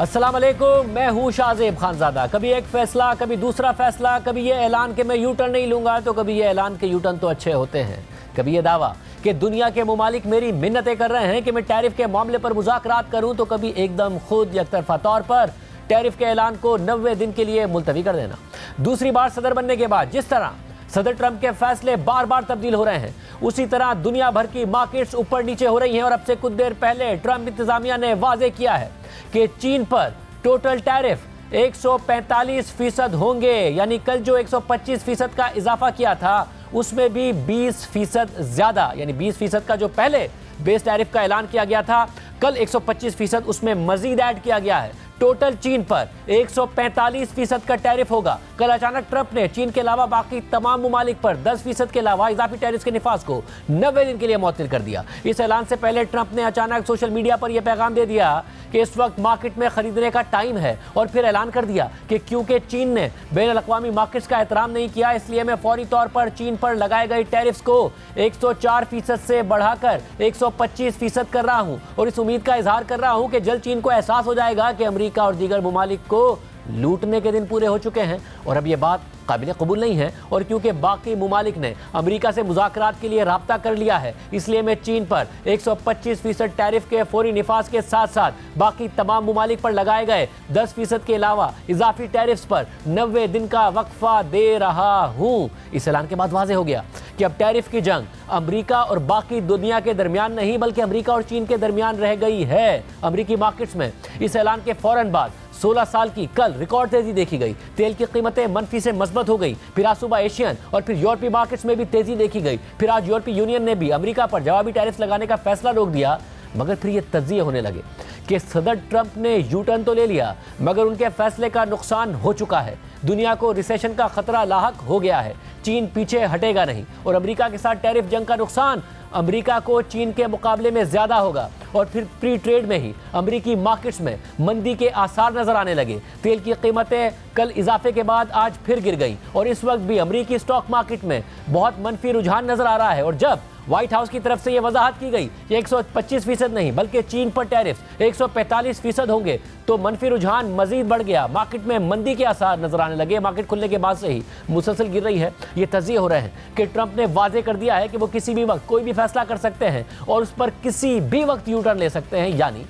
अस्सलाम वालेकुम, मैं हूँ शाहजेब खानजादा। कभी एक फैसला, कभी दूसरा फैसला, कभी ये ऐलान कि मैं यू टर्न नहीं लूँगा, तो कभी ये ऐलान कि यू टर्न तो अच्छे होते हैं। कभी ये दावा कि दुनिया के मुमालिक मेरी मिन्नतें कर रहे हैं कि मैं टैरिफ के मामले पर मुज़ाकरात करूँ, तो कभी एकदम खुद यकतरफा तौर पर टैरिफ के ऐलान को 90 दिन के लिए मुलतवी कर देना। दूसरी बार सदर बनने के बाद जिस तरह सदर ट्रंप के फैसले बार बार तब्दील हो रहे हैं, उसी तरह दुनिया भर की मार्केट्स ऊपर नीचे हो रही हैं। और अब से कुछ देर पहले ट्रंप इंतजामिया ने वाजे किया है कि चीन पर टोटल टैरिफ 145% होंगे। यानी कल जो 125% का इजाफा किया था, उसमें भी 20% ज्यादा, यानी 20% का जो पहले बेस टैरिफ का ऐलान किया गया था, कल 125% उसमें मजीद ऐड किया गया है। टोटल चीन पर 145% का टैरिफ होगा। कल अचानक ट्रंप ने चीन के अलावा बाकी तमाम मुमालिक पर 10% के अलावा इजाफी टैरिफ के निफाज को 90 दिन के लिए मुअत्तल कर दिया। इस ऐलान से पहले ट्रंप ने अचानक सोशल मीडिया पर यह पैगाम दे दिया कि इस वक्त मार्केट में खरीदने का टाइम है, और फिर ऐलान कर दिया कि क्योंकि चीन ने बैनुल अक़वामी मार्केट्स का एहतराम नहीं किया, इसलिए मैं फौरी तौर पर चीन पर लगाए गए टैरिफ्स को 104% से बढ़ाकर 125% कर रहा हूं। और इस उम्मीद का इजहार कर रहा हूं कि जल्द चीन को एहसास हो जाएगा कि अमेरिका और दीगर मुमालिक को लूटने के दिन पूरे हो चुके हैं और अब यह बात काबिल कबूल नहीं है। और क्योंकि बाकी मुमालिक ने अमेरिका से मुज़ाकरात के लिए राब्ता कर लिया है, इसलिए मैं चीन पर 125% टैरिफ के फौरी निफाज के साथ साथ बाकी तमाम मुमालिक पर लगाए गए 10% के अलावा इजाफी टैरिफ्स पर 90 दिन का वक्फा दे रहा हूं। इस ऐलान के बाद वाज़ेह हो गया कि अब टैरिफ की जंग अमेरिका और बाकी दुनिया के दरमियान नहीं, बल्कि अमेरिका और चीन के दरमियान रह गई है। अमेरिकी मार्केट्स में इस ऐलान के फौरन बाद 16 साल की कल रिकॉर्ड तेजी देखी गई। तेल की कीमतें मनफी से मजबूत हो गई। फिर आज सुबह एशियन और फिर यूरोपीय मार्केट्स में भी तेजी देखी गई। फिर आज यूरोपीय यूनियन ने भी अमेरिका पर जवाबी टैरिफ लगाने का फैसला रोक दिया। मगर फिर ये तज्जिए होने लगे कि सदर ट्रंप ने यू टर्न तो ले लिया, मगर उनके फैसले का नुकसान हो चुका है। दुनिया को रिसेशन का खतरा लाहक हो गया है। चीन पीछे हटेगा नहीं और अमेरिका के साथ टैरिफ जंग का नुकसान अमेरिका को चीन के मुकाबले में ज्यादा होगा। और फिर प्री ट्रेड में ही अमेरिकी मार्केट्स में मंदी के आसार नजर आने लगे। तेल की कीमतें कल इजाफे के बाद आज फिर गिर गई और इस वक्त भी अमेरिकी स्टॉक मार्केट में बहुत मनफी रुझान नजर आ रहा है। और जब व्हाइट हाउस की तरफ से यह वजाहत की गई कि 125% नहीं बल्कि चीन पर टैरिफ 145% होंगे, तो मनफी रुझान मजीद बढ़ गया। मार्केट में मंदी के आसार नजर आने लगे। मार्केट खुलने के बाद से ही मुसलसल गिर रही है। ये तज्जिए हो रहे हैं कि ट्रंप ने वाजे कर दिया है कि वो किसी भी वक्त कोई भी फैसला कर सकते हैं और उस पर किसी भी वक्त यू टर्न ले सकते हैं। यानी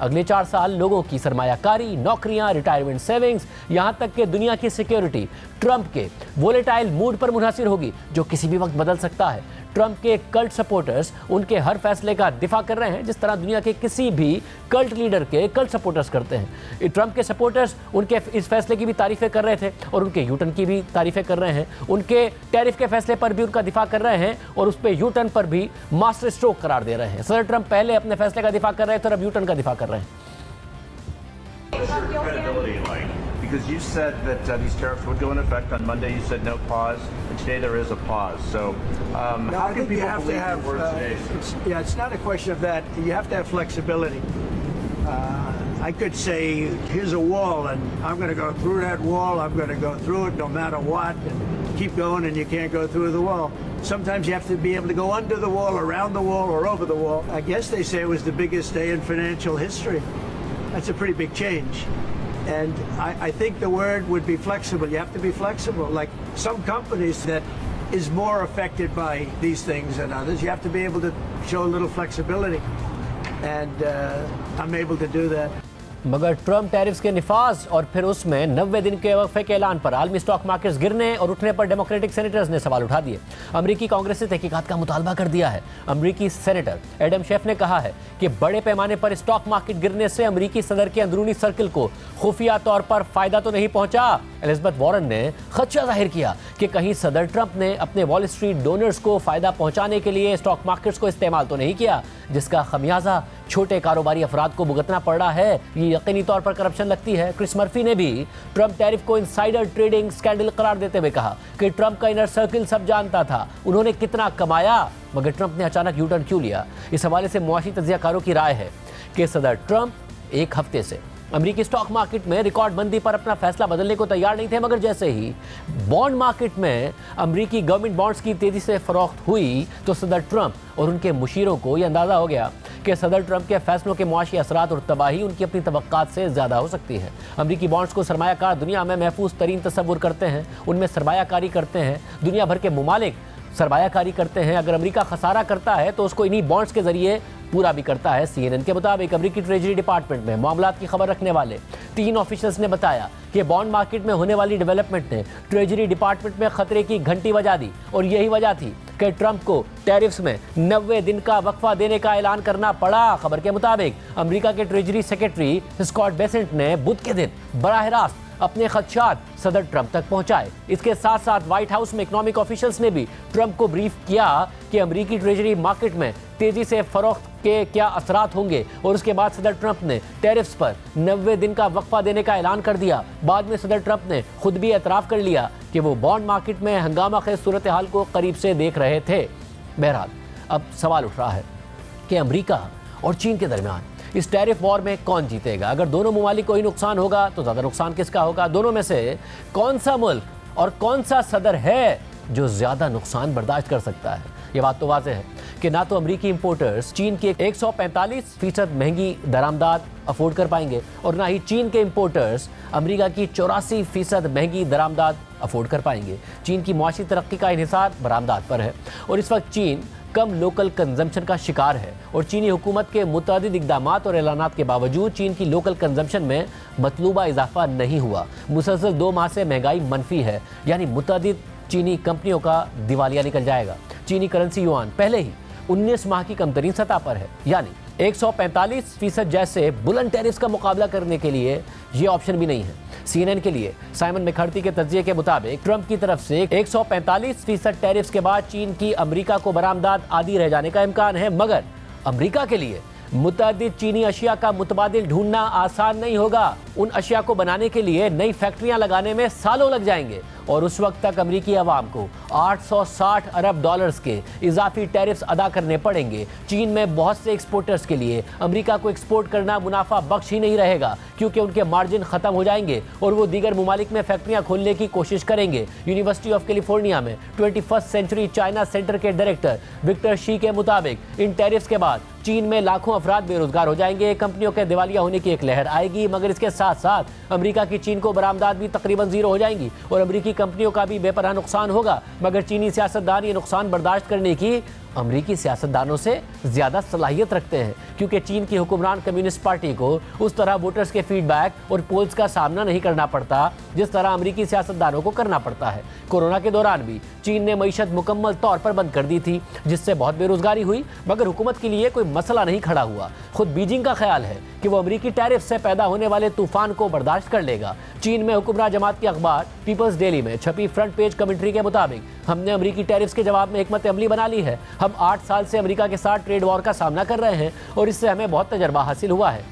अगले 4 साल लोगों की सरमायाकारी, नौकरियां, रिटायरमेंट सेविंग्स, यहां तक कि दुनिया की सिक्योरिटी ट्रंप के वोलेटाइल मूड पर मुनहसर होगी, जो किसी भी वक्त बदल सकता है। ट्रंप के कल्ट सपोर्टर्स उनके हर फैसले का दिफा कर रहे हैं, जिस तरह दुनिया के किसी भी कल्ट लीडर के कल्ट सपोर्टर्स करते हैं। ट्रंप के सपोर्टर्स उनके इस फैसले की भी तारीफें कर रहे थे और उनके यू टर्न की भी तारीफें कर रहे हैं। उनके टैरिफ के फैसले पर भी उनका दिफा कर रहे हैं और उस पर यू टर्न पर भी मास्टर स्ट्रोक करार दे रहे हैं। सदर ट्रंप पहले अपने फैसले का दिफा कर रहे थे और अब यू टर्न का दिफा कर रहे हैं। Because you said that these tariffs would go into effect on Monday, you said no pause, and today there is a pause. So, no, how I can think you people have believe to have, your words today? it's not a question of that. You have to have flexibility. I could say, here's a wall, and I'm going to go through that wall. I'm going to go through it no matter what, and keep going, and you can't go through the wall. Sometimes you have to be able to go under the wall, around the wall, or over the wall. I guess they say it was the biggest day in financial history. That's a pretty big change. And I think the word would be flexible. You have to be flexible. Like some companies that is more affected by these things than others, you have to be able to show a little flexibility. And I'm able to do that. मगर Trump tariffs के निफाज और फिर उसमें 90 दिन के वक्फे के ऐलान पर आलमी स्टॉक मार्केट्स गिरने और उठने पर डेमोक्रेटिक सेनेटर्स ने सवाल उठा दिए। अमेरिकी कांग्रेस से तहकीकात का मुतालबा कर दिया है। अमेरिकी सेनेटर एडम शेफ ने कहा है कि बड़े पैमाने पर स्टॉक मार्केट गिरने से अमेरिकी सदर के अंदरूनी सर्किल को खुफिया तौर पर फायदा तो नहीं पहुंचा। एलिजाबेथ वॉरेन ने खदशा जाहिर किया कि कहीं सदर ट्रंप ने अपने वॉल स्ट्रीट डोनर्स को फायदा पहुंचाने के लिए स्टॉक मार्केट्स को इस्तेमाल तो नहीं किया, जिसका खमियाजा छोटे कारोबारी अफराद को भुगतना पड़ रहा है। ये यकीनी तौर पर करप्शन लगती है। क्रिस मर्फी ने भी ट्रंप टैरिफ को इनसाइडर ट्रेडिंग स्कैंडल करार देते हुए कहा कि ट्रंप का इनर सर्किल सब जानता था, उन्होंने कितना कमाया, मगर ट्रंप ने अचानक यू टर्न क्यों लिया। इस हवाले से मुआशी तज्जियाकारों की राय है कि सदर ट्रंप एक हफ्ते से अमेरिकी स्टॉक मार्केट में रिकॉर्ड मंदी पर अपना फैसला बदलने को तैयार नहीं थे, मगर जैसे ही बॉन्ड मार्केट में अमेरिकी गवर्नमेंट बॉन्ड्स की तेजी से फरोख्त हुई तो सदर ट्रंप और उनके मुशीरों को यह अंदाजा हो गया कि सदर ट्रंप के फैसलों के मुआशी असरात और तबाही उनकी अपनी तवक्कात से ज़्यादा हो सकती है। अमेरिकी बॉन्ड्स को सरमायाकार दुनिया में महफूज तरीन तस्वुर करते हैं, उनमें सरमायाकारी करते हैं, दुनिया भर के मुमालिक सरमायाकारी करते हैं। अगर अमेरिका खसारा करता है तो उसको इन्हीं बॉन्ड्स के जरिए पूरा भी करता है। CNN के मुताबिक अमेरिकी ट्रेजरी डिपार्टमेंट में मामलात की खबर रखने वाले 3 ऑफिशियल्स ने बताया कि बॉन्ड मार्केट में होने वाली डेवलपमेंट ने ट्रेजरी डिपार्टमेंट में खतरे की घंटी बजा दी और यही वजह थी कि ट्रंप को टैरिफ्स में 90 दिन का वक्फा देने का ऐलान करना पड़ा। खबर के मुताबिक अमेरिका के ट्रेजरी सेक्रेटरी स्कॉट बेसेंट ने बुध के दिन बराह रास्त अपने खदशात सदर ट्रंप तक पहुंचाए। इसके साथ साथ व्हाइट हाउस में इकोनॉमिक ऑफिशियल्स ने भी ट्रंप को ब्रीफ किया कि अमेरिकी ट्रेजरी मार्केट में तेजी से फरोख्त के क्या असरात होंगे और उसके बाद सदर ट्रंप ने टैरिफ्स पर 90 दिन का वक्फा देने का ऐलान कर दिया। बाद में सदर ट्रंप ने खुद भी एतराफ़ कर लिया कि वो बॉन्ड मार्केट में हंगामा खेज सूरत हाल को करीब से देख रहे थे। बहरहाल अब सवाल उठ रहा है कि अमेरिका और चीन के दरमियान इस टैरिफ वॉर में कौन जीतेगा। अगर दोनों ममालिक को ही नुकसान होगा तो ज़्यादा नुकसान किसका होगा। दोनों में से कौन सा मुल्क और कौन सा सदर है जो ज़्यादा नुकसान बर्दाश्त कर सकता है। ये बात तो वाज़ेह है कि ना तो अमेरिकी इंपोर्टर्स चीन की 145% महंगी दरामदात अफोर्ड कर पाएंगे और ना ही चीन के इंपोर्टर्स अमेरिका की 84% महंगी दरामदात अफोर्ड कर पाएंगे। चीन की मुआशी तरक्की का इन्हिसार बरामदात पर है और इस वक्त चीन कम लोकल कंजम्पशन का शिकार है और चीनी हुकूमत के मुतअद्दिद इक़दामात और ऐलानात के बावजूद चीन की लोकल कंजम्पशन में मतलूबा इजाफा नहीं हुआ। मुसलसल 2 माह से महंगाई मनफी है, यानी मुतअद्दिद चीनी कंपनियों का दिवालिया निकल जाएगा। चीनी करेंसी युआन पहले ही 19 माह की कमतरीन सतह पर है, यानी 145% जैसे बुलंद टैरिफ्स का मुकाबला करने के लिए ये ऑप्शन भी नहीं है। CNN के लिए साइमन मैककार्थी के तज्जिये के मुताबिक ट्रंप की तरफ से 145% टैरिफ्स के बाद चीन की अमेरिका को बरामदात आदी रह जाने का इम्कान है, मगर अमेरिका के लिए मुतअद्दिद चीनी अशिया का मुतबादिल ढूंढना आसान नहीं होगा। उन अशिया को बनाने के लिए नई फैक्ट्रियां लगाने में सालों लग जाएंगे और उस वक्त तक अमेरिकी अवाम को 860 अरब डॉलर्स के इजाफी टैरिफ्स अदा करने पड़ेंगे। चीन में बहुत से एक्सपोर्टर्स के लिए अमेरिका को एक्सपोर्ट करना मुनाफा बख्श ही नहीं रहेगा, क्योंकि उनके मार्जिन खत्म हो जाएंगे और वो दीगर मुमालिक में फैक्ट्रियां खोलने की कोशिश करेंगे। यूनिवर्सिटी ऑफ कैलिफोर्निया में 21st सेंचुरी चाइना सेंटर के डायरेक्टर विक्टर शी के मुताबिक इन टैरिफ्स के बाद चीन में लाखों अफराद बेरोजगार हो जाएंगे, कंपनियों के दिवालिया होने की एक लहर आएगी, मगर इसके साथ साथ अमेरिका की चीन को बरामदात भी तकरीबन 0 हो जाएंगी और अमेरिकी कंपनियों का भी बेपनाह नुकसान होगा। मगर चीनी सियासतदान ये नुकसान बर्दाश्त करने की अमेरिकी सियासतदानों से ज़्यादा सलाहियत रखते हैं, क्योंकि चीन की हुक्मरान कम्युनिस्ट पार्टी को उस तरह वोटर्स के फीडबैक और पोल्स का सामना नहीं करना पड़ता जिस तरह अमेरिकी सियासतदानों को करना पड़ता है। कोरोना के दौरान भी चीन ने मईशत मुकम्मल तौर पर बंद कर दी थी, जिससे बहुत बेरोजगारी हुई, मगर हुकूमत के लिए कोई मसला नहीं खड़ा हुआ। खुद बीजिंग का ख्याल है कि वो अमेरिकी टैरिफ से पैदा होने वाले तूफान को बर्दाश्त कर लेगा। चीन में हुक्मरान जमात के अखबार पीपल्स डेली में छपी फ्रंट पेज कमेंट्री के मुताबिक हमने अमेरिकी टैरिफ्स के जवाब में हिकमत अमली बना ली है। हम 8 साल से अमेरिका के साथ ट्रेड वॉर का सामना कर रहे हैं और इससे हमें बहुत तजर्बा हासिल हुआ है,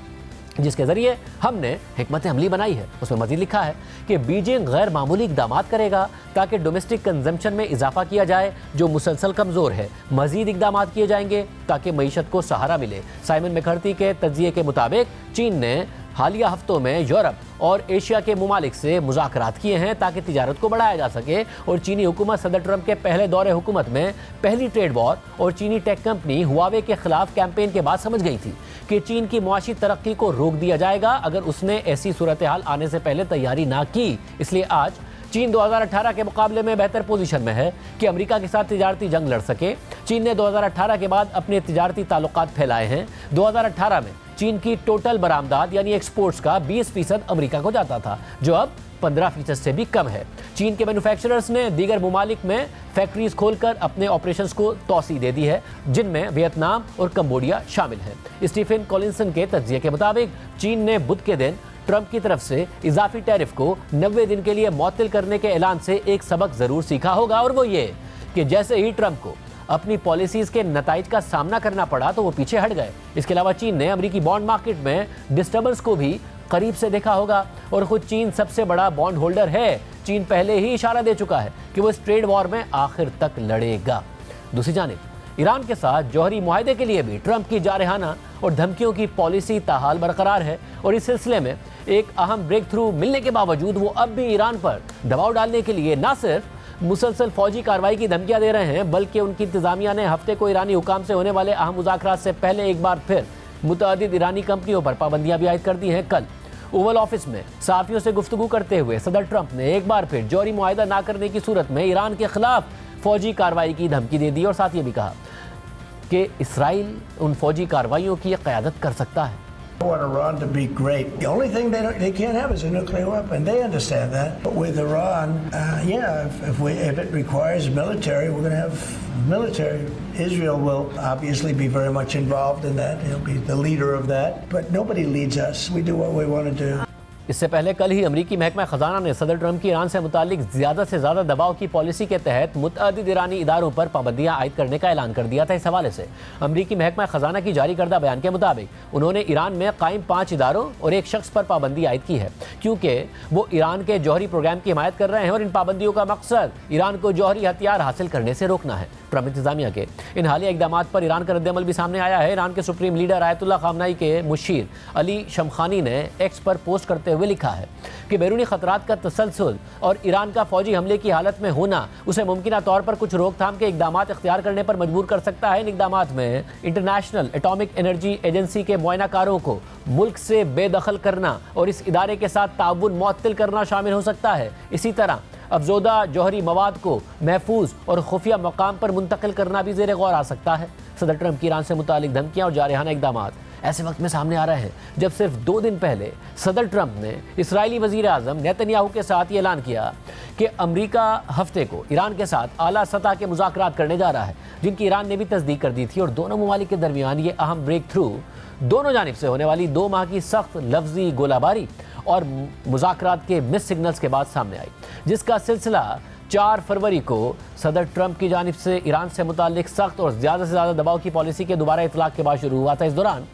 जिसके जरिए हमने हिकमत अमली बनाई है। उसमें मजीद लिखा है कि बीजिंग गैर मामूली इक़दामात करेगा ताकि डोमेस्टिक कंजम्पशन में इजाफा किया जाए जो मुसलसल कमज़ोर है। मजीद इक़दामात किए जाएंगे ताकि मईशत को सहारा मिले। साइमन मैककार्थी के तज्जिये के मुताबिक चीन ने हालिया हफ्तों में यूरोप और एशिया के मुमालिक से मुज़ाकरात किए हैं ताकि तिजारत को बढ़ाया जा सके और चीनी हुकूमत सदर ट्रंप के पहले दौरे हुकूमत में पहली ट्रेड वॉर और चीनी टेक कंपनी हुआवे के खिलाफ कैंपेन के बाद समझ गई थी कि चीन की मुआशी तरक्की को रोक दिया जाएगा अगर उसने ऐसी सूरत हाल आने से पहले तैयारी ना की। इसलिए आज चीन 2018 के मुकाबले में बेहतर पोजीशन में है कि अमेरिका के साथ तिजारती जंग लड़ सके। चीन ने 2018 के बाद अपने तिजारती ताल्लुकात फैलाए हैं। 2018 में चीन की टोटल बरामदात यानी एक्सपोर्ट्स का 20% अमेरिका को जाता था, जो अब 15% से भी कम है। चीन के मैन्युफैक्चरर्स ने दीगर मुमालिक में फैक्ट्रीज खोलकर अपने ऑपरेशंस को तोसी दे दी है, जिनमें वियतनाम और कंबोडिया शामिल हैं। स्टीफन कॉलिंसन के तज्जिये के मुताबिक चीन ने बुध के दिन ट्रंप की तरफ से इजाफी टैरिफ को 90 दिन के लिए मुअत्तल करने के ऐलान से एक सबक जरूर सीखा होगा, और वो ये कि जैसे ही ट्रंप को अपनी पॉलिसीज के नताइज का सामना करना पड़ा तो वो पीछे हट गए। इसके अलावा चीन ने अमेरिकी बॉन्ड मार्केट में डिस्टर्बेंस को भी करीब से देखा होगा और खुद चीन सबसे बड़ा बॉन्ड होल्डर है। चीन पहले ही इशारा दे चुका है कि वो इस ट्रेड वॉर में आखिर तक लड़ेगा। दूसरी जानिब ईरान के साथ जौहरी मुआहदे के लिए भी ट्रंप की जारहाना और धमकियों की पॉलिसी ताहाल बरकरार है और इस सिलसिले में एक अहम ब्रेक थ्रू मिलने के बावजूद वो अब भी ईरान पर दबाव डालने के लिए न सिर्फ मुसलसल फौजी कार्रवाई की धमकियां दे रहे हैं, बल्कि उनकी इंतजामिया ने हफ्ते को ईरानी हुकाम से होने वाले अहम मुज़ाकरात से पहले एक बार फिर मुतअद्दिद ईरानी कंपनियों पर पाबंदियां भी आयद कर दी हैं। कल ओवल ऑफिस में सहाफियों से गुफ्तगू करते हुए सदर ट्रंप ने एक बार फिर जौहरी मुआहदा ना करने की सूरत में ईरान के खिलाफ फौजी कार्रवाई की धमकी दे दी और साथ ये भी कहा कि इसराइल उन फौजी कार्रवाइयों की क़यादत कर सकता है। I want Iran to be great. The only thing they can't have is a nuclear weapon. They understand that. But with Iran, if it requires military, we're going to have military. Israel will obviously be very much involved in that. He'll be the leader of that. But nobody leads us. We do what we want to do. इससे पहले कल ही अमरीकी महकमा खजाना ने सदर Trump की Iran से मुतालिक ज़्यादा से ज़्यादा दबाव की पॉलिसी के तहत मुतअद्दिद ईरानी इदारों पर पाबंदियां आयद करने का ऐलान कर दिया था। इस हवाले से अमरीकी महकमा खजाना की जारी करदा बयान के मुताबिक उन्होंने ईरान में कायम 5 इदारों और एक शख्स पर पाबंदी आयद की है, क्योंकि वो ईरान के जौहरी प्रोग्राम की हिमायत कर रहे हैं और इन पाबंदियों का मकसद ईरान को जौहरी हथियार हासिल करने से रोकना है। ट्रंप इंतजामिया के इन हालिया इकदाम पर ईरान का रद्द अमल भी सामने आया है। ईरान के सुप्रीम लीडर आयतुल्लाह खामनाई के मुशीर अली शमखानी ने एक्स पर पोस्ट करते हुए लिखा है कि बैरूनी खतरात का तसलसल और ईरान का फौजी हमले की हालत में होना उसे मुमकिन तौर पर कुछ रोकथाम के इकदाम इख्तियार करने पर मजबूर कर सकता है। इन इकदाम में इंटरनेशनल एटॉमिक एनर्जी एजेंसी के मुआयनाकारों को मुल्क से बेदखल करना और इस इदारे के साथ ताउन मुअत्तल करना शामिल हो सकता है। इसी तरह अफजोदा जौहरी मवाद को महफूज और खुफिया मकाम पर मुंतकिल करना भी ज़ेर गौर आ सकता है। सदर ट्रंप की ईरान से मुतालिक धमकियां और जारहाना इकदाम ऐसे वक्त में सामने आ रहे हैं जब सिर्फ 2 दिन पहले सदर ट्रंप ने इसराइली वज़ीर आज़म नेतन्याहू के साथ ये ऐलान किया कि अमरीका हफ्ते को ईरान के साथ आला सतह के मुज़ाकरात करने जा रहा है, जिनकी ईरान ने भी तस्दीक कर दी थी। और दोनों ममालिक के दरमियान ये अहम ब्रेक थ्रू दोनों जानिब से होने वाली 2 माह की सख्त लफ्जी गोलाबारी और मुज़ाकरात के मिस सिग्नल्स के बाद सामने आई, जिसका सिलसिला 4 फरवरी को सदर ट्रंप की जानिब से ईरान से मुतालिक सख्त और ज़्यादा से ज़्यादा दबाव की पॉलिसी के दोबारा इतलाक़ के बाद शुरू हुआ था। इस दौरान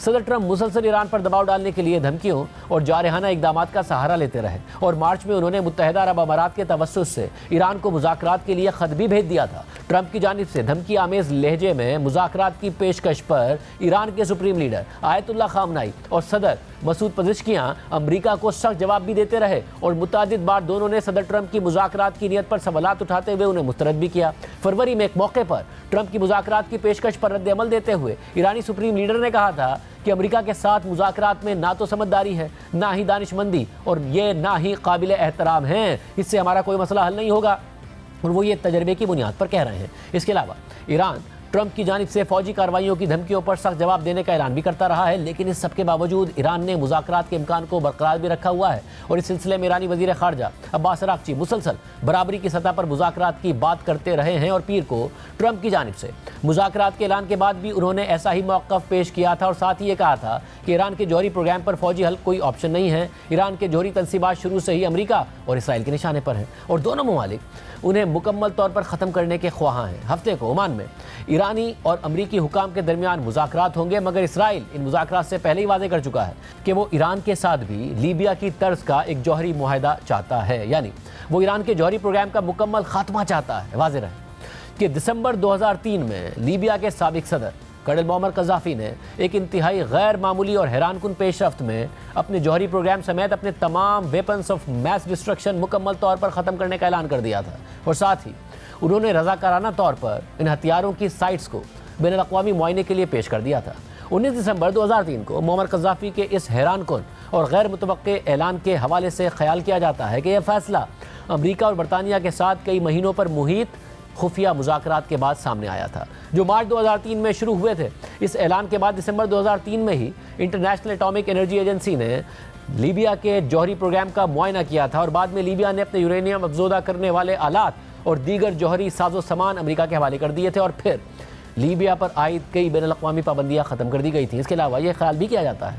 सदर ट्रंप मुसलसल ईरान पर दबाव डालने के लिए धमकियों और जारहाना इकदाम का सहारा लेते रहे और मार्च में उन्होंने मुत्तहिदा अरब अमारात के तवस्सुस से ईरान को मुज़ाकरात के लिए ख़त भी भेज दिया था। ट्रंप की जानिब से धमकी आमेज़ लहजे में मुज़ाकरात की पेशकश पर ईरान के सुप्रीम लीडर आयतुल्लाह खामनाई और सदर मसूद पज़ेश्कियान अमरीका को सख्त जवाब भी देते रहे और मुतअद्दिद बार दोनों ने सदर ट्रंप की मुज़ाकरात की नीयत पर सवालात उठाते हुए उन्हें मुस्तरद भी किया। फरवरी में एक मौके पर ट्रंप की मुज़ाकरात की पेशकश पर रद्द अमल देते हुए ईरानी सुप्रीम लीडर ने कहा था कि अमरीका के साथ मुज़ाकरात में ना तो समझदारी है, ना ही दानिशमंदी और ये ना ही काबिल एहतराम हैं, इससे हमारा कोई मसला हल नहीं होगा। और वो ये तजर्बे की बुनियाद पर कह रहे हैं। इसके अलावा ईरान ट्रंप की जानिब से फौजी कार्रवाइयों की धमकियों पर सख्त जवाब देने का ऐलान भी करता रहा है, लेकिन इस सब के बावजूद ईरान ने मुज़ाकरात के इम्कान को बरकरार भी रखा हुआ है और इस सिलसिले में ईरानी वज़ीर ख़ारजा अब्बास अराग़ची मुसलसल बराबरी की सतह पर मुज़ाकरात की बात करते रहे हैं और पीर को ट्रंप की जानिब से मुज़ाकरात के ऐलान के बाद भी उन्होंने ऐसा ही मौक़िफ़ पेश किया था और साथ ही ये कहा था कि ईरान के जौहरी प्रोग्राम पर फौजी हल कोई ऑप्शन नहीं है। ईरान के जौहरी तनसीबात शुरू से ही अमरीका और इसराइल के निशाने पर हैं और दोनों ममालिक उन्हें मुकम्मल तौर पर ख़त्म करने के ख्वाहां हैं। हफ्ते को ओमान में ईरानी और अमरीकी हुकाम के दरमियान मुज़ाकरात होंगे, मगर इसराइल इन मुज़ाकरात से पहले ही वादे कर चुका है कि वो ईरान के साथ भी लीबिया की तर्ज का एक जौहरी मुआहदा चाहता है, यानी वो ईरान के जौहरी प्रोग्राम का मुकम्मल खात्मा चाहता है। वाज़ेह रहे कि दिसंबर 2003 में लीबिया के साबिक सदर कर्नल मोअम्मर क़ज़्ज़ाफ़ी ने एक इंतहाई गैर मामूली और हैरानकुन पेशरफ्त में अपने जौहरी प्रोग्राम समेत अपने तमाम वेपन्स ऑफ मैस डिस्ट्रक्शन मुकम्मल तौर पर ख़त्म करने का ऐलान कर दिया था और साथ ही उन्होंने रज़ाकाराना तौर पर इन हथियारों की साइट्स को बैनुल-अक़वामी मुआयने के लिए पेश कर दिया था। 19 दिसंबर 2003 को मोअम्मर क़ज़्ज़ाफ़ी के इस हैरानकुन और गैर मुतवक्के ऐलान के हवाले से ख्याल किया जाता है कि यह फ़ैसला अमरीका और बरतानिया के साथ कई महीनों पर मुहित खुफिया मुज़ाकरात के बाद सामने आया था, जो मार्च 2003 में शुरू हुए थे। इस ऐलान के बाद दिसंबर 2003 में ही इंटरनेशनल एटॉमिक एनर्जी एजेंसी ने लीबिया के जौहरी प्रोग्राम का मुआयना किया था और बाद में लीबिया ने अपने यूरेनियम अफजोदा करने वाले आलात और दीगर जौहरी साजो सामान अमरीका के हवाले कर दिए थे और फिर लीबिया पर आयद कई बैनुल-अक़वामी पाबंदियाँ ख़त्म कर दी गई थी। इसके अलावा यह ख्याल भी किया जाता है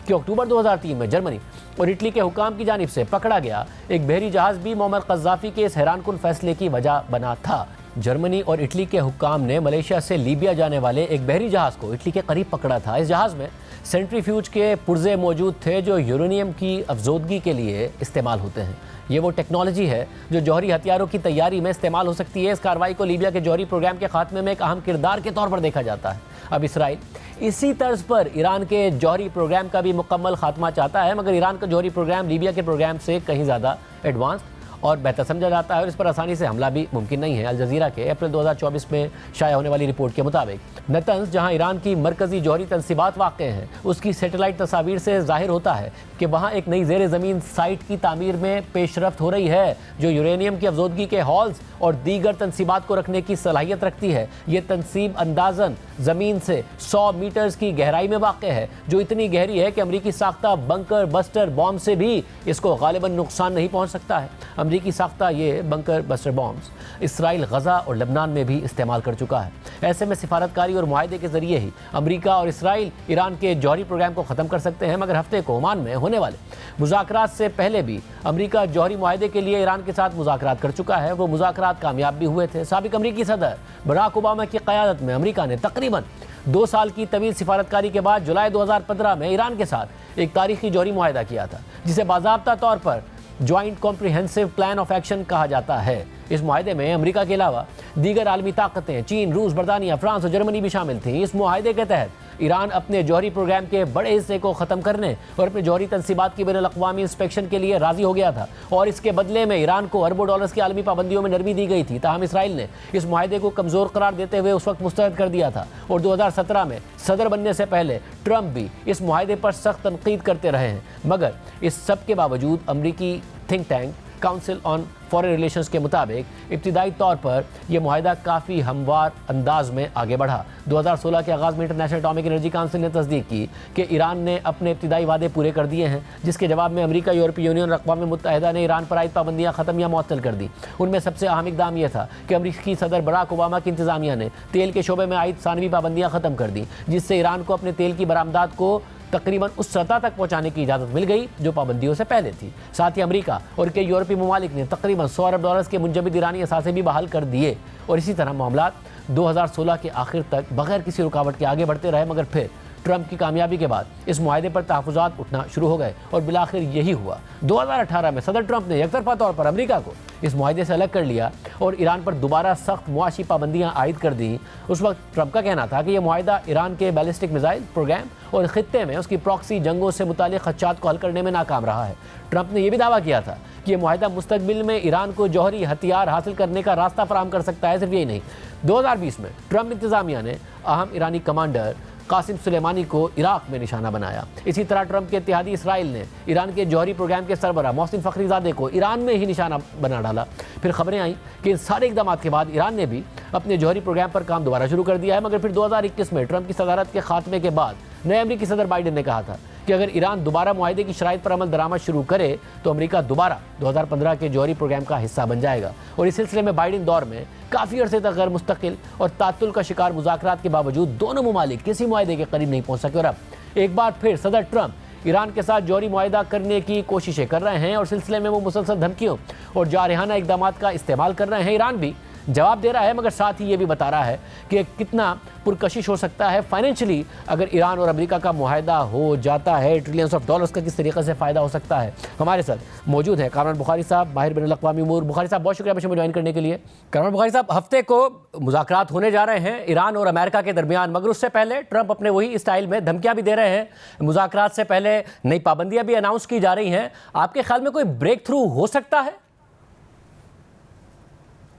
कि अक्टूबर 2003 में जर्मनी और इटली के हुकाम की जानिब से पकड़ा गया एक बहरी जहाज़ भी मोअम्मर क़ज़्ज़ाफ़ी के इस हैरानकुन फैसले की वजह बना था। जर्मनी और इटली के हुक्काम ने मलेशिया से लीबिया जाने वाले एक बहरी जहाज़ को इटली के करीब पकड़ा था। इस जहाज़ में सेंट्रीफ्यूज के पुर्जे मौजूद थे जो यूरेनियम की अफजोदगी के लिए इस्तेमाल होते हैं। ये वो टेक्नोलॉजी है जो जौहरी हथियारों की तैयारी में इस्तेमाल हो सकती है। इस कार्रवाई को लीबिया के जौहरी प्रोग्राम के खात्मे में एक अहम किरदार के तौर पर देखा जाता है। अब इसराइल इसी तर्ज पर ईरान के जौहरी प्रोग्राम का भी मुकम्मल खात्मा चाहता है, मगर ईरान का जौहरी प्रोग्राम लीबिया के प्रोग्राम से कहीं ज़्यादा एडवांस और बेहतर समझा जाता है और इस पर आसानी से हमला भी मुमकिन नहीं है। अल जज़ीरा के अप्रैल 2024 में शाया होने वाली रिपोर्ट के मुताबिक नतंज, जहां ईरान की मरकजी जौहरी तनसीबात वाक़ हैं, उसकी सैटेलाइट तस्वीर से जाहिर होता है कि वहां एक नई ज़ेर ज़मीन साइट की तामीर में पेशरफ्त हो रही है जो यूरेनियम की अफजोदगी के हॉल्स और दीगर तनसीबात को रखने की सलाहियत रखती है। ये तनसीब अंदाजन ज़मीन से 100 मीटर्स की गहराई में वाक़ है, जो इतनी गहरी है कि अमरीकी साख्ता बंकर बस्टर बॉम्ब से भी इसको गालिबन नुकसान नहीं पहुँच सकता है। अमरीकी साख्ता ये बंकर बस्टर बॉम्ब्स इसराइल, गजा और लबनान में भी इस्तेमाल कर चुका है। ऐसे में सिफारतकारी और मुआहदे के जरिए ही अमरीका और इसराइल ईरान के जौहरी प्रोग्राम को ख़त्म कर सकते हैं। मगर हफ्ते को ओमान में होने वाले मुज़ाकरात से पहले भी अमरीका जौहरी मुआहदे के लिए ईरान के साथ मुज़ाकरात कर चुका है। वो मुज़ाकरात कामयाब भी हुए थे। साबिक अमरीकी सदर बराक ओबामा की क़यादत में अमरीका ने तकरीबन 2 साल की तवील सिफारतकारी के बाद जुलाई 2015 में ईरान के साथ एक तारीखी जौहरी मुआहदा किया था, जिसे बाज़ाब्ता तौर पर joint comprehensive plan of action कहा जाता है। इस मुआहदे में अमेरिका के अलावा दीगर आलमी ताकतें चीन, रूस, बरतानिया, फ्रांस और जर्मनी भी शामिल थीं। इस मुआहदे के तहत ईरान अपने जौहरी प्रोग्राम के बड़े हिस्से को ख़त्म करने और अपने जौहरी तनसीबात की बैनुल-अक़वामी इंस्पेक्शन के लिए राज़ी हो गया था और इसके बदले में ईरान को अरबों डॉलर्स की आलमी पाबंदियों में नरमी दी गई थी। ताहम इसराइल ने इस मुआहदे को कमज़ोर करार देते हुए उस वक्त मुस्तरद कर दिया था और 2017 में सदर बनने से पहले ट्रंप भी इस मुआहदे पर सख्त तनकीद करते रहे हैं। मगर इस सब के बावजूद अमरीकी think tank council on foreign relations के मुताबिक इब्तिदाई तौर पर यह मुआहदा काफ़ी हमवार अंदाज में आगे बढ़ा। 2016 के आगाज़ में इंटरनेशनल एटॉमिक एनर्जी काउंसिल ने तस्दीक की कि ईरान ने अपने इब्तिदाई वादे पूरे कर दिए हैं, जिसके जवाब में अमेरिका, यूरोपीय यूनियन और अक़वाम मुत्तहिदा ने ईरान पर आयद पाबंदियाँ ख़त्म या मुअत्तल कर दी। उनमें सबसे अहम इक़दाम यह था कि अमरीकी सदर बराक ओबामा की इंतज़ामिया ने तेल के शोबे में आयद सानवी पाबंदियाँ ख़त्म कर दी, जिससे ईरान को अपने तेल की बरामदात को तकरीबन उस सतह तक पहुंचाने की इजाज़त मिल गई जो पाबंदियों से पहले थी। साथ ही अमेरिका और कई यूरोपीय ममालिक ने तकरीबन 100 अरब डॉलर्स के मुंजमद ईरानी असासे भी बहाल कर दिए और इसी तरह मामला 2016 के आखिर तक बगैर किसी रुकावट के आगे बढ़ते रहे। मगर फिर ट्रंप की कामयाबी के बाद इस मुआहदे पर तहफ़्फ़ुज़ात उठना शुरू हो गए और बिलाखिर यही हुआ। 2018 में सदर ट्रंप ने एकतरफ़ा तौर पर अमेरिका को इस मुआहदे से अलग कर लिया और ईरान पर दोबारा सख्त मुआशी पाबंदियाँ आयद कर दी। उस वक्त ट्रंप का कहना था कि यह मुआहदा ईरान के बैलिस्टिक मिसाइल प्रोग्राम और ख़ित्ते में उसकी प्रॉक्सी जंगों से मुताल्लिक़ ख़दशात को हल करने में नाकाम रहा है। ट्रंप ने यह भी दावा किया था कि यह मुआहदा मुस्तक़बिल में ईरान को जौहरी हथियार हासिल करने का रास्ता फराहम कर सकता है। सिर्फ यही नहीं, 2020 में ट्रंप इंतज़ामिया ने अहम ईरानी कमांडर कासिम सुलेमानी को इराक में निशाना बनाया। इसी तरह ट्रंप के इत्तेहादी इसराइल ने ईरान के जौहरी प्रोग्राम के सरबराह मोहसिन फ़खरीज़ादे को ईरान में ही निशाना बना डाला। फिर खबरें आईं कि इन सारे इक़दाम के बाद ईरान ने भी अपने जौहरी प्रोग्राम पर काम दोबारा शुरू कर दिया है। मगर फिर 2021 में ट्रंप की सदारत के खात्मे के बाद नए अमरीकी सदर बाइडेन ने कहा था कि अगर ईरान दोबारा मुआहदे की शराइत पर अमल दरामद शुरू करे तो अमेरिका दोबारा 2015 के जौहरी प्रोग्राम का हिस्सा बन जाएगा। और इस सिलसिले में बाइडेन दौर में काफ़ी अरसे तक गैर मुस्तकिल और तातुल का शिकार मुज़ाकरात के बावजूद दोनों ममालिक किसी मुआहदे के करीब नहीं पहुँच सके और अब एक बार फिर सदर ट्रंप ईरान के साथ जौहरी मुआहदा करने की कोशिशें कर रहे हैं और सिलसिले में वो मुसलसल धमकियों और जारहाना इक़दाम का इस्तेमाल कर रहे हैं। ईरान भी जवाब दे रहा है, मगर साथ ही ये भी बता रहा है कि कितना पुरकशिश हो सकता है फाइनेंशियली अगर ईरान और अमेरिका का मुआहदा हो जाता है। ट्रिलियंस ऑफ डॉलर्स का किस तरीके से फ़ायदा हो सकता है। हमारे साथ मौजूद है कामरान बुखारी साहब, माहिर बैनुल-अक़वामी उमूर। बुखारी साहब, बहुत शुक्रिया मुझे ज्वाइन करने के लिए। कामरान बुखारी साहब, हफ्ते को मुज़ाकरात होने जा रहे हैं ईरान और अमेरिका के दरमियान, मगर उससे पहले ट्रंप अपने वही स्टाइल में धमकियाँ भी दे रहे हैं। मुज़ाकरात से पहले नई पाबंदियाँ भी अनाउंस की जा रही हैं। आपके ख्याल में कोई ब्रेक थ्रू हो सकता है?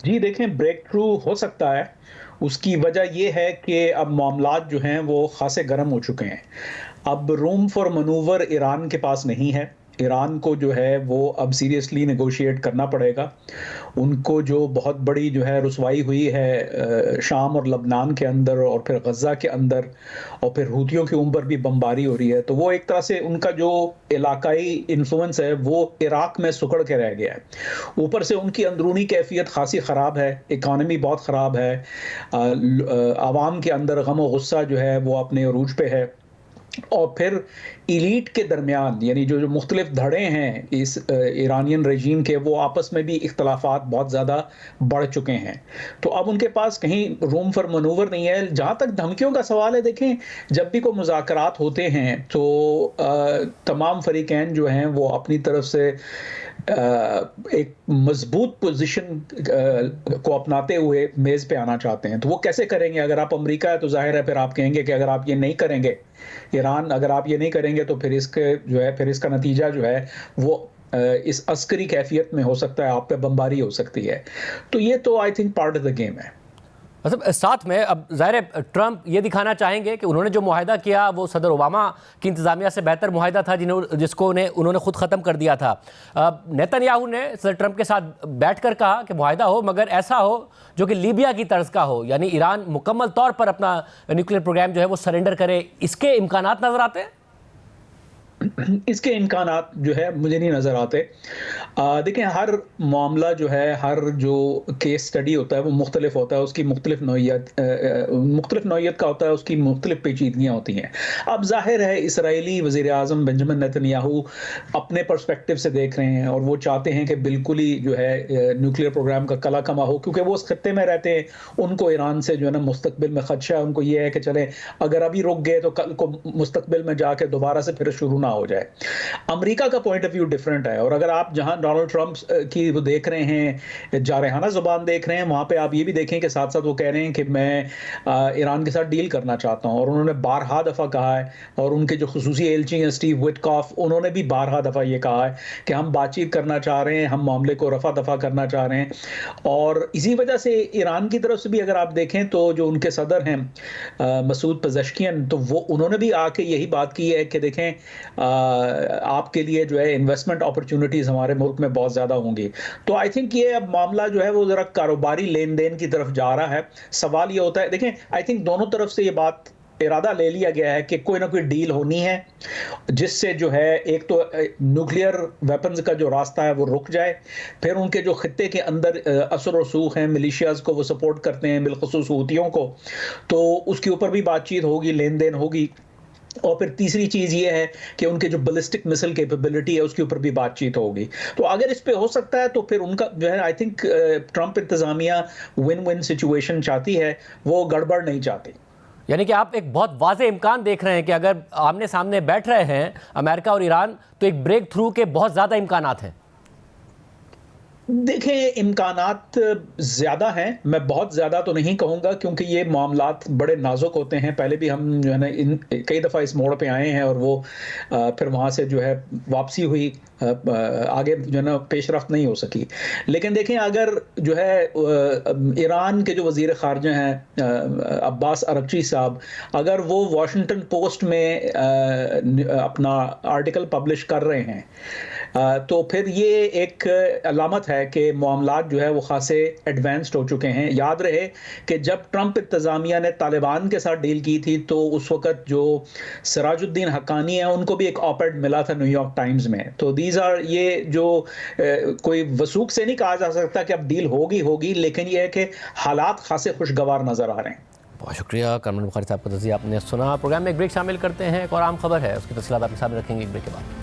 जी देखें, ब्रेक थ्रू हो सकता है। उसकी वजह यह है कि अब मामलात जो हैं वो खासे गर्म हो चुके हैं। अब रूम फॉर मनूवर ईरान के पास नहीं है। ईरान को जो है वो अब सीरियसली नेगोशिएट करना पड़ेगा। उनको जो बहुत बड़ी जो है रुसवाई हुई है शाम और लबनान के अंदर और फिर गज़ा के अंदर और फिर हूतियों के ऊपर भी बमबारी हो रही है, तो वो एक तरह से उनका जो इलाकाई इन्फ्लुएंस है वो इराक में सुकड़ के रह गया है। ऊपर से उनकी अंदरूनी कैफियत खासी ख़राब है, इकानमी बहुत ख़राब है, आवाम के अंदर गम और गुस्सा जो है वो अपने अरूज पे है और फिर इलीट के दरमियान यानी जो मुख्तलिफ धड़े हैं इस ईरानियन रजीम के, वो आपस में भी इख्तलाफात बहुत ज़्यादा बढ़ चुके हैं। तो अब उनके पास कहीं रूम फॉर मनूवर नहीं है। जहाँ तक धमकियों का सवाल है, देखें जब भी कोई मुज़ाकरात होते हैं तो तमाम फरीकैन जो हैं वो अपनी तरफ से एक मजबूत पोजीशन को अपनाते हुए मेज़ पे आना चाहते हैं। तो वो कैसे करेंगे? अगर आप अमेरिका है तो जाहिर है फिर आप कहेंगे कि अगर आप ये नहीं करेंगे, ईरान अगर आप ये नहीं करेंगे तो फिर इसके जो है फिर इसका नतीजा जो है वो इस अस्करी कैफियत में हो सकता है, आप पे बमबारी हो सकती है। तो ये तो I think part of the game है। मतलब साथ में अब ज़ाहिर है ट्रंप ये दिखाना चाहेंगे कि उन्होंने जो मुआहदा किया वो सदर ओबामा की इंतज़ामिया से बेहतर मुआहदा था जिसको उन्होंने खुद ख़त्म कर दिया था। नेतन्याहू ने सदर ट्रंप के साथ बैठकर कहा कि मुआहदा हो मगर ऐसा हो जो कि लीबिया की तर्ज का हो, यानी ईरान मुकम्मल तौर पर अपना न्यूक्लियर प्रोग्राम जो है वो सरेंडर करे। इसके इम्कानात नज़र आते हैं? इसके इम्कानात जो है मुझे नहीं नज़र आते। देखें हर मामला जो है, हर जो केस स्टडी होता है वो मुख्तलिफ होता है, उसकी मुख्तलिफ नौइयत का होता है, उसकी मुख्तलिफ पेचीदगियाँ होती हैं। अब जाहिर है इसराइली वज़ीर आज़म बेंजामिन नेतन्याहू अपने पर्सपेक्टिव से देख रहे हैं और वो चाहते हैं कि बिल्कुल ही जो है न्यूक्लियर प्रोग्राम का कला कमा हो, क्योंकि वो उस खत्ते में रहते हैं। उनको ईरान से जो है ना मुस्तकबिल में खदशा है। उनको ये है कि चले अगर अभी रुक गए तो कल को मुस्तकबिल में जाके दोबारा से फिर शुरू ना हो जाए। अमेरिका का पॉइंट ऑफ व्यू डिफरेंट है। और अगर आप जहां डोनाल्ड ट्रंप की वो देख रहे हैं, जारहाना जुबान देख रहे हैं, वहां पे आप ये भी देखें कि साथ साथ वो कह रहे हैं कि मैं ईरान के साथ डील करना चाहता हूं। और उन्होंने बारहा दफ़ा कहा है, और उनके जो खुसूसी एलची हैं स्टीव विटकॉफ, उन्होंने भी बारहा दफ़ा ये कहा है कि हम बातचीत करना चाह रहे हैं, हम मामले को रफा दफा करना चाह रहे हैं। और इसी वजह से ईरान की तरफ से भी अगर आप देखें तो जो उनके सदर हैं मसूद पेज़ेश्कियान, तो वो उन्होंने भी आके यही बात की है कि देखें आपके लिए जो है इन्वेस्टमेंट अपॉर्चुनिटीज़ हमारे मुल्क में बहुत ज़्यादा होंगी। तो आई थिंक ये अब मामला जो है वो ज़रा कारोबारी लेन देन की तरफ जा रहा है। सवाल ये होता है, देखें आई थिंक दोनों तरफ से ये बात इरादा ले लिया गया है कि कोई ना कोई डील होनी है जिससे जो है एक तो न्यूक्लियर वेपन्स का जो रास्ता है वो रुक जाए, फिर उनके जो खित्ते के अंदर असर रसूख हैं, मिलिशियाज को वो सपोर्ट करते हैं, बिलखुसूस हूतियों को, तो उसके ऊपर भी बातचीत होगी, लेन देन होगी। और फिर तीसरी चीज़ ये है कि उनके जो बैलिस्टिक मिसाइल कैपेबिलिटी है उसके ऊपर भी बातचीत होगी। तो अगर इस पे हो सकता है तो फिर उनका जो है आई थिंक ट्रंप इंतज़ामिया विन विन सिचुएशन चाहती है, वो गड़बड़ नहीं चाहती। यानी कि आप एक बहुत वाज़े इम्कान देख रहे हैं कि अगर आमने सामने बैठ रहे हैं अमेरिका और ईरान तो एक ब्रेक थ्रू के बहुत ज़्यादा इम्कानात हैं। देखें इम्कानात ज़्यादा हैं, मैं बहुत ज़्यादा तो नहीं कहूँगा क्योंकि ये मामलात बड़े नाजुक होते हैं। पहले भी हम जो है ना कई दफ़ा इस मोड़ पे आए हैं और वो फिर वहाँ से जो है वापसी हुई, आगे जो है ना पेशरफ्त नहीं हो सकी। लेकिन देखें अगर जो है ईरान के जो वज़ीर ख़ारजा हैं अब्बास अरगची साहब, अगर वो वाशिंगटन पोस्ट में अपना आर्टिकल पब्लिश कर रहे हैं तो फिर ये एक अलामत है कि मामलात जो है वो खासे एडवांस्ड हो चुके हैं। याद रहे कि जब ट्रंप इंतज़ामिया ने तालिबान के साथ डील की थी तो उस वक़्त जो सिराजुद्दीन हक्कानी है उनको भी एक ऑप-एड मिला था न्यूयॉर्क टाइम्स में। तो दीज आर ये जो कोई वसूख से नहीं कहा जा सकता कि अब डील होगी, लेकिन ये है कि हालात खासे खुशगवार नज़र आ रहे हैं। बहुत शुक्रिया कामरान बुखारी साहब का तज़किया आपने सुना। प्रोग्राम में एक ब्रेक शामिल करते हैं, एक और आम खबर है, उसकी तफसीलात आपके सामने रखेंगे एक ब्रेक के बाद।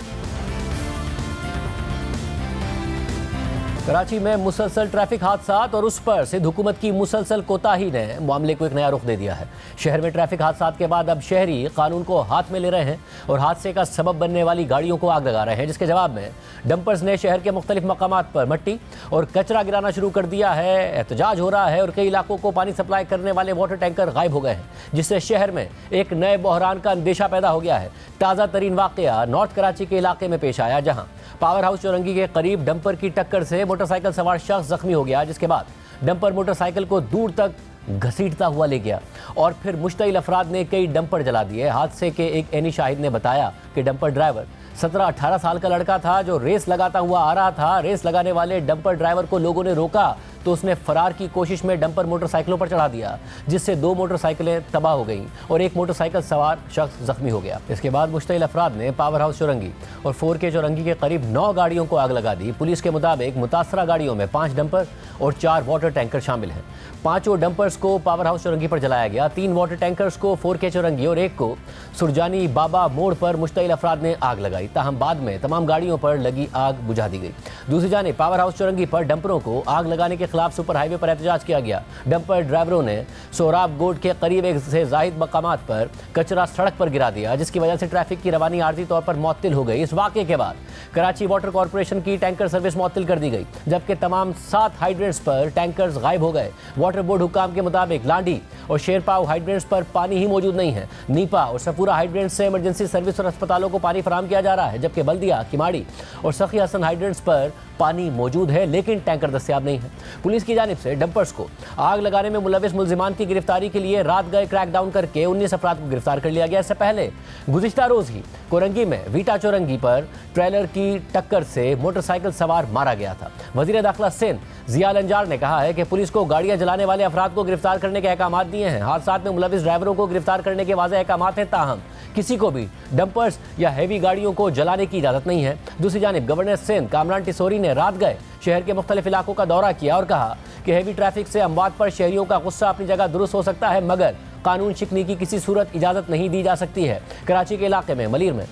कराची में मुसलसल ट्रैफिक हादसात और उस पर सिंध हुकूमत की मुसलसल कोताही ने मामले को एक नया रुख दे दिया है। शहर में ट्रैफिक हादसात के बाद अब शहरी कानून को हाथ में ले रहे हैं और हादसे का सबब बनने वाली गाड़ियों को आग लगा रहे हैं, जिसके जवाब में डंपर्स ने शहर के मुख्तलिफ मकामात पर मट्टी और कचरा गिराना शुरू कर दिया है। एहतजाज हो रहा है और कई इलाकों को पानी सप्लाई करने वाले वाटर टैंकर गायब हो गए हैं, जिससे शहर में एक नए बहरान का अंदेशा पैदा हो गया है। ताज़ा तरीन वाक़या नॉर्थ कराची के इलाके में पेश आया, जहाँ पावर हाउस चौरंगी के करीब डंपर की टक्कर से मोटरसाइकिल सवार शख्स जख्मी हो गया, जिसके बाद डंपर मोटरसाइकिल को दूर तक घसीटता हुआ ले गया और फिर मुश्तइल अफराद ने कई डंपर जला दिए। हादसे के एक एनी शाहिद ने बताया कि डंपर ड्राइवर 17-18 साल का लड़का था जो रेस लगाता हुआ आ रहा था। रेस लगाने वाले डंपर ड्राइवर को लोगों ने रोका तो उसने फरार की कोशिश में डंपर मोटरसाइकिलों पर चढ़ा दिया, जिससे 2 मोटरसाइकिलें तबाह हो गईं और एक मोटरसाइकिल सवार शख्स जख्मी हो गया। इसके बाद मुश्तइल अफराद ने पावर हाउस चौरंगी और 4K चौरंगी के करीब 9 गाड़ियों को आग लगा दी। पुलिस के मुताबिक मुतासरा गाड़ियों में 5 डंपर और 4 वाटर टैंकर शामिल हैं। 5 डंपर्स को पावर हाउस चौरंगी पर जलाया गया, 3 वाटर टैंकर्स को 4K चौरंगी और 1 को सुरजानी बाबा मोड़ पर मुश्तइल अफराद ने आग लगाई। ताहम बाद में तमाम गाड़ियों पर लगी आग बुझा दी गई। दूसरी जानिब पावर हाउस चौरंगी पर डंपरों को आग लगाने के खिलाफ सुपर हाईवे पर एहतजाज किया गया। डंपर ड्राइवरों ने सोहराब गोड के करीब एक से जायद मकामात पर कचरा सड़क पर गिरा दिया, जिसकी वजह से ट्रैफिक की रवानी आर्जी तौर पर मुअत्तिल हो गई। इस वाक़े के बाद कराची वाटर कॉरपोरेशन की टैंकर सर्विस मुअत्तिल कर दी गई, जबकि तमाम 7 हाइड्रेंट्स पर टैंकर्स गायब हो गए। वाटर बोर्ड हुकाम के मुताबिक लांडी और शेरपाव हाइड्रेंट्स पर पानी ही मौजूद नहीं है। नीपा और सपूरा हाइड्रेंट्स से इमरजेंसी सर्विस और अस्पतालों को पानी फराहम किया जा रहा है, जबकि बल्दिया, किमाड़ी और सखी हसन हाइड्रेंट्स पर पानी मौजूद है लेकिन टैंकर दस्तयाब नहीं है। पुलिस की जानिब से डंपर्स को आग लगाने में मुलविस मुल्जिमान की गिरफ्तारी के लिए रात गए क्रैकडाउन करके 19 अफराद को गिरफ्तार कर लिया गया। इससे पहले गुज़िश्ता रोज ही कोरंगी में वीटा चौरंगी पर ट्रेलर की टक्कर से मोटरसाइकिल सवार मारा गया था। वज़ीर दाखिला सिंध जिया अंजार ने कहा है कि पुलिस को गाड़ियां जलाने वाले अफराद को गिरफ्तार करने के अहकाम दिए हैं। हादसात में मुलविस ड्राइवरों को गिरफ्तार करने के वाज़ेह अहकाम हैं, ताहम किसी को भी डंपर्स या हैवी गाड़ियों को जलाने की इजाज़त नहीं है। दूसरी जानिब गवर्नर सिंध कामरान टिसोरी ने रात गए शहर के मुख्तलिफ इलाकों का दौरा किया और कहा कि हैवी ट्रैफिक से अमवात पर शहरियों का गुस्सा अपनी जगह दुरुस्त हो सकता है, मगर कानून शिकनी की किसी सूरत इजाज़त नहीं दी जा सकती है। कराची के इलाके में मलीर में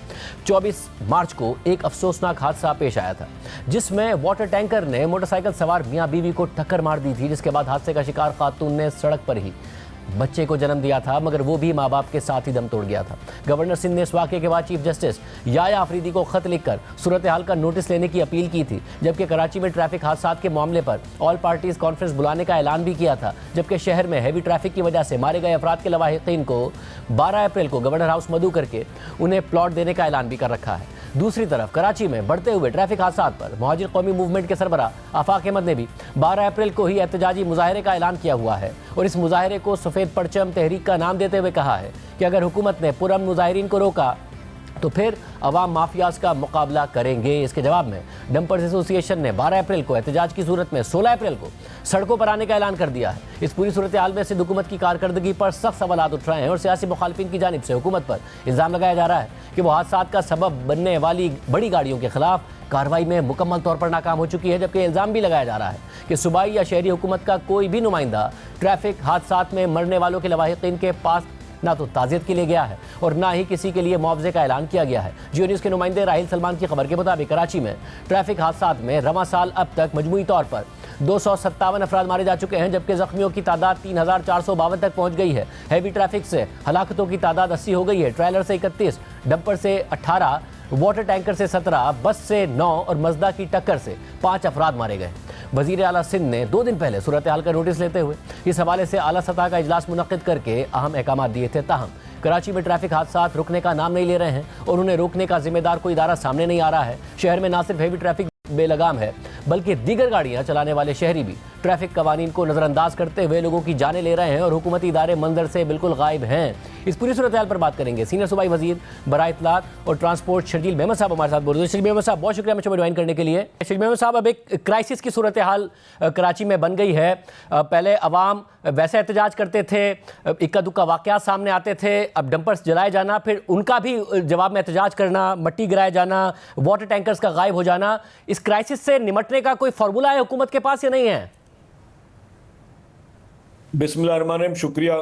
24 मार्च को एक अफसोसनाक हादसा पेश आया था, जिसमें वाटर टैंकर ने मोटरसाइकिल सवार मियाँ बीवी को टक्कर मार दी थी, जिसके बाद हादसे का शिकार खातून ने सड़क पर ही बच्चे को जन्म दिया था, मगर वो भी माँ बाप के साथ ही दम तोड़ गया था। गवर्नर सिंध ने इस वाक़े के बाद चीफ जस्टिस याया आफरीदी को खत लिखकर सूरत हाल का नोटिस लेने की अपील की थी, जबकि कराची में ट्रैफिक हादसात के मामले पर ऑल पार्टीज कॉन्फ्रेंस बुलाने का ऐलान भी किया था। जबकि शहर में हैवी ट्रैफिक की वजह से मारे गए अफराद के लवाहिकीन को 12 अप्रैल को गवर्नर हाउस मदऊ करके उन्हें प्लॉट देने का ऐलान भी कर रखा है। दूसरी तरफ कराची में बढ़ते हुए ट्रैफिक हादसात पर मुहाजिर कौमी मूवमेंट के सरबराह आफाक अहमद ने भी 12 अप्रैल को ही एहतजाजी मुजाहरे का ऐलान किया हुआ है और इस मुजाहरे को सफ़ेद परचम तहरीक का नाम देते हुए कहा है कि अगर हुकूमत ने पुरअमन मुजाहिरीन को रोका तो फिर अवाम माफियाज का मुकाबला करेंगे। इसके जवाब में डंपर्स एसोसिएशन ने 12 अप्रैल को एहतजाज की सूरत में 16 अप्रैल को सड़कों पर आने का ऐलान कर दिया है। इस पूरी सूरत हाल में सिंध हुकूमत की कारकर्दगी पर सख्त सवालात उठ रहे हैं और सियासी मुखालिफिन की जानिब से हुकूमत पर इल्ज़ाम लगाया जा रहा है कि वो हादसात का सबब बनने वाली बड़ी गाड़ियों के खिलाफ कार्रवाई में मुकम्मल तौर पर नाकाम हो चुकी है, जबकि इल्ज़ाम भी लगाया जा रहा है कि सूबाई या शहरी हुकूमत का कोई भी नुमाइंदा ट्रैफिक हादसात में मरने वालों के लवाहिकीन के पास ना तो ताज़ियत के लिए गया है और ना ही किसी के लिए मुआवजे का ऐलान किया गया है। जियो न्यूज़ के नुमाइंदे राहिल सलमान की खबर के मुताबिक कराची में ट्रैफिक हादसात में रवां साल अब तक मजमूई तौर पर 257 अफराद मारे जा चुके हैं, जबकि जख्मियों की तादाद 3452 तक पहुंच गई है। हैवी ट्रैफिक से हलाकतों की तादाद 80 हो गई है। ट्रेलर से 31, डंपर से 18, वाटर टैंकर से 17, बस से 9 और मजदा की टक्कर से 5 अफराद मारे गए। वज़ीर आला सिंध ने 2 दिन पहले सूरत हाल का नोटिस लेते हुए इस हवाले से आला सतह का इजलास मुनक्किद करके अहम अहकाम दिए थे। ताहम कराची में ट्रैफिक हादसात रुकने का नाम नहीं ले रहे हैं और उन्हें रोकने का जिम्मेदार कोई इदारा सामने नहीं आ रहा है। शहर में ना सिर्फ हैवी ट्रैफिक बेलगाम है, बल्कि दीगर गाड़ियां चलाने वाले शहरी भी ट्रैफिक कवानीन को नज़रअंदाज करते हुए लोगों की जानें ले रहे हैं और हुकूमती इदारे मंजर से बिल्कुल गायब हैं। इस पूरी सूरत हाल पर बात करेंगे सीनियर सूबाई वजीर बराए इत्तलात और ट्रांसपोर्ट शर्जील मेहमद साहब हमारे साथ बोल रहे हैं। शर्जील मेहमद साहब, बहुत शुक्रिया मुझे ज्वाइन करने के लिए। शर्जील मेहमद साहब, अब एक क्राइसिस की सूरत हाल कराची में बन गई है। पहले अवाम वैसे एहतजाज करते थे, इक्का दुक्का वाक़यात सामने आते थे, अब डंपर्स जलाए जाना, फिर उनका भी जवाब में एहतजाज करना, मट्टी गिराए जाना, वाटर टैंकर्स का गायब हो जाना। इस क्राइसिस से निमटने का कोई फार्मूला है हुकूमत के पास या नहीं है? बिस्मिल्लाहिर्रहमानिर्रहीम। शुक्रिया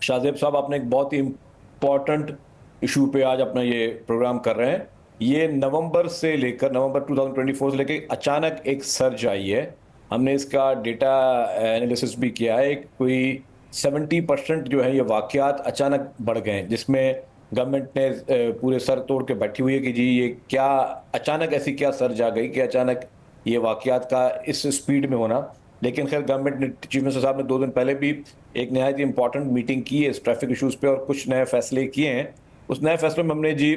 शाहजेब साहब, आपने एक बहुत ही इम्पॉर्टेंट इशू पे आज अपना ये प्रोग्राम कर रहे हैं। ये नवंबर 2024 से लेकर अचानक एक सर्ज आई है। हमने इसका डेटा एनालिसिस भी किया है। कोई 70% जो है ये वाक़यात अचानक बढ़ गए हैं, जिसमें गवर्नमेंट ने पूरे सर तोड़ के बैठी हुई है कि जी ये क्या अचानक ऐसी क्या सर्ज आ गई कि अचानक ये वाक़यात का इस स्पीड में होना। लेकिन खैर गवर्नमेंट ने, चीफ मिनिस्टर साहब ने 2 दिन पहले भी एक नहायत इंपॉर्टेंट मीटिंग की है इस ट्रैफिक इशूज़ पे और कुछ नए फैसले किए हैं। उस नए फैसलों में हमने जी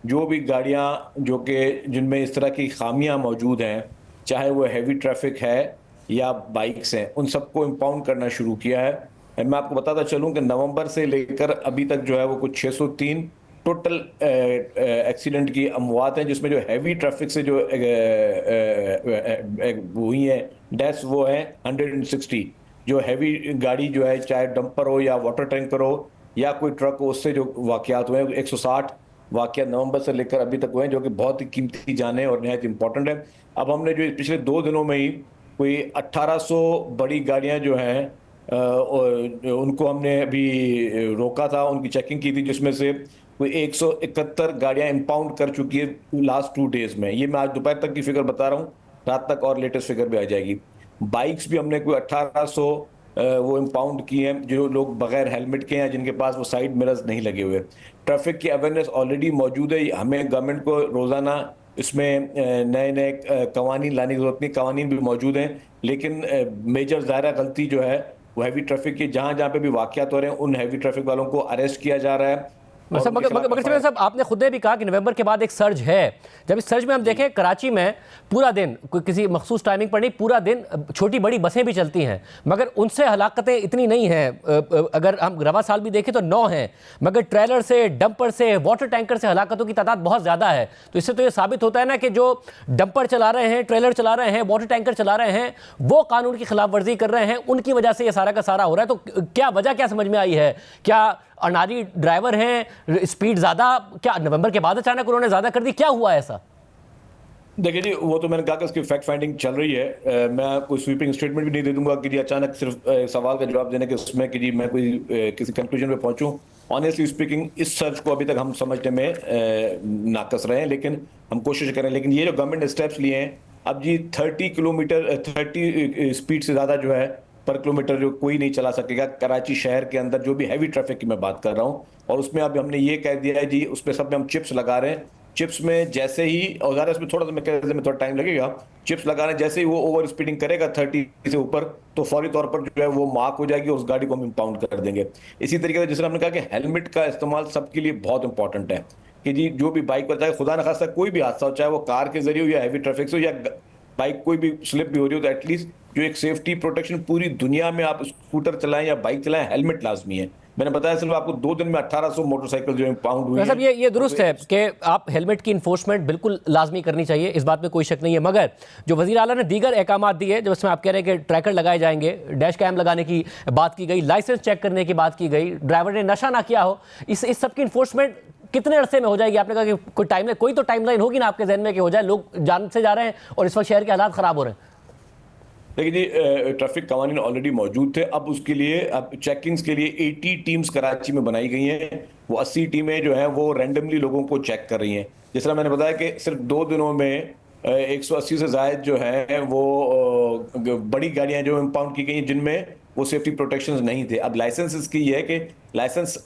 जो भी गाड़ियां जो कि जिनमें इस तरह की खामियां मौजूद हैं, चाहे वो हैवी ट्रैफिक है या बाइक्स हैं, उन सबको इम्पाउंड करना शुरू किया है। मैं आपको बताता चलूँ कि नवंबर से लेकर अभी तक जो है वो कुछ 603 टोटल एक्सीडेंट की अमवात हैं, जिसमें जो हैवी ट्रैफिक से जो हुई हैं डेथ्स वो हैं 160। जो हैवी गाड़ी जो है, चाहे डंपर हो या वाटर टैंकर हो या कोई ट्रक हो, उससे जो वाकयात हुए हैं 160 वाकया नवंबर से लेकर अभी तक हुए हैं, जो कि बहुत ही कीमती जानें और नहायत इंपॉर्टेंट है। अब हमने जो पिछले 2 दिनों में ही कोई 1800 बड़ी गाड़ियां जो हैं उनको हमने अभी रोका था, उनकी चेकिंग की थी, जिसमें से कोई 171 गाड़ियां इंपाउंड कर चुकी है लास्ट 2 डेज में। ये मैं आज दोपहर तक की फिगर बता रहा हूँ, रात तक और लेटेस्ट फिगर भी आ जाएगी। बाइक्स भी हमने कोई 1800 वो इंपाउंड किए हैं, जो लोग बगैर हेलमेट के हैं, जिनके पास वो साइड मिरर्स नहीं लगे हुए। ट्रैफिक की अवेयरनेस ऑलरेडी मौजूद है। हमें गवर्नमेंट को रोज़ाना इसमें नए नए कवानीन लाने की जरूरत नहीं, कवानीन भी मौजूद हैं, लेकिन मेजर ज़ाहिर गलती जो है वो हैवी ट्रैफिक की, जहाँ जहाँ पे भी वाकयात हो रहे हैं उन हैवी ट्रैफिक वालों को अरेस्ट किया जा रहा है। मगर साहब, आपने खुद ने भी कहा कि नवंबर के बाद एक सर्ज है। जब इस सर्ज में हम देखें, कराची में पूरा दिन, कोई किसी मखसूस टाइमिंग पर नहीं, पूरा दिन छोटी बड़ी बसें भी चलती हैं, मगर उनसे हलाकतें इतनी नहीं हैं। अगर हम रवा साल भी देखें तो 9 हैं, मगर ट्रेलर से, डंपर से, वाटर टैंकर से हलाकतों की तादाद बहुत ज़्यादा है। तो इससे तो ये साबित होता है ना कि जो डंपर चला रहे हैं, ट्रेलर चला रहे हैं, वाटर टैंकर चला रहे हैं, वो कानून की खिलाफ वर्जी कर रहे हैं, उनकी वजह से ये सारा का सारा हो रहा है। तो क्या वजह क्या समझ में आई है? क्या अनारी ड्राइवर हैं, स्पीड ज्यादा, क्या नवंबर के बाद अचानक उन्होंने ज्यादा कर दी, क्या हुआ ऐसा? देखिए जी, वो तो मैंने कहा कि उसकी फैक्ट फाइंडिंग चल रही है। मैं कोई स्वीपिंग स्टेटमेंट भी नहीं दे दूंगा कि जी अचानक सिर्फ सवाल का जवाब देने के उसमें कि जी मैं कोई किसी कंक्लूजन पे पहुंचूं। ऑनेस्टली स्पीकिंग, इस सर्च को अभी तक हम समझने में नाकस रहे हैं, लेकिन हम कोशिश करें। लेकिन ये जो गवर्नमेंट ने स्टेप्स लिए हैं, अब जी 30 स्पीड से ज़्यादा जो है पर किलोमीटर जो कोई नहीं चला सकेगा कराची शहर के अंदर, जो भी हैवी ट्रैफिक की मैं बात कर रहा हूँ। और उसमें अब हमने ये कह दिया है जी, उसमें सब में हम चिप्स लगा रहे हैं। चिप्स में जैसे ही, और ज़्यादा इसमें थोड़ा सा मैकेनिज्म में थोड़ा टाइम लगेगा, चिप्स लगा रहे हैं, जैसे ही वो ओवर स्पीडिंग करेगा 30 से ऊपर, तो फौरी तौर पर जो है वो मार्क हो जाएगी, उस गाड़ी को हम इंपाउंड कर देंगे। इसी तरीके से जिसने हमने कहा कि हेलमेट का इस्तेमाल सबके लिए बहुत इंपॉर्टेंट है, कि जी जो भी बाइक पर, चाहे खुदा न खास्ता कोई भी हादसा हो, चाहे वो कार के जरिए हो या हैवी ट्रैफिक से हो या बाइक कोई भी स्लिप भी हो रही हो, तो एटलीस्ट जो एक सेफ्टी प्रोटेक्शन पूरी दुनिया में, आप स्कूटर चलाएं या बाइक चलाएं, हेलमेट लाजमी है। मैंने बताया सिर्फ आपको 2 दिन में 1800 मोटरसाइकिल जो इंपाउंड हुई है। ये दुरुस्त है कि आप हेलमेट की इन्फोर्समेंट बिल्कुल लाजमी करनी चाहिए, इस बात में कोई शक नहीं है। मगर जो वज़ीर आला ने दीगर अहकाम दिए, जब इसमें आप कह रहे हैं कि ट्रैकर लगाए जाएंगे, डैश कैम लगाने की बात की गई, लाइसेंस चेक करने की बात की गई, ड्राइवर ने नशा ना किया हो, इस सब की इन्फोर्समेंट कितने अरसे में हो जाएगी? आपने कहा कि कोई टाइमलाइन, कोई तो टाइमलाइन होगी ना आपके जहन में कि हो जाए, लोग जान से जा रहे हैं और इस वक्त शहर के हालात ख़राब हो रहे हैं। देखिए जी, ट्रैफिक कवानीन ऑलरेडी मौजूद थे। अब उसके लिए, अब चेकिंग्स के लिए 80 टीम्स कराची में बनाई गई हैं। वो 80 टीमें जो हैं वो रैंडमली लोगों को चेक कर रही हैं। जिस तरह मैंने बताया कि सिर्फ 2 दिनों में 180 से ज़ायद जो है वो बड़ी गाड़ियां जो इंपाउंड की गई हैं, जिनमें वो सेफ्टी प्रोटेक्शंस नहीं थे। अब लाइसेंस इसकी ये है कि लाइसेंस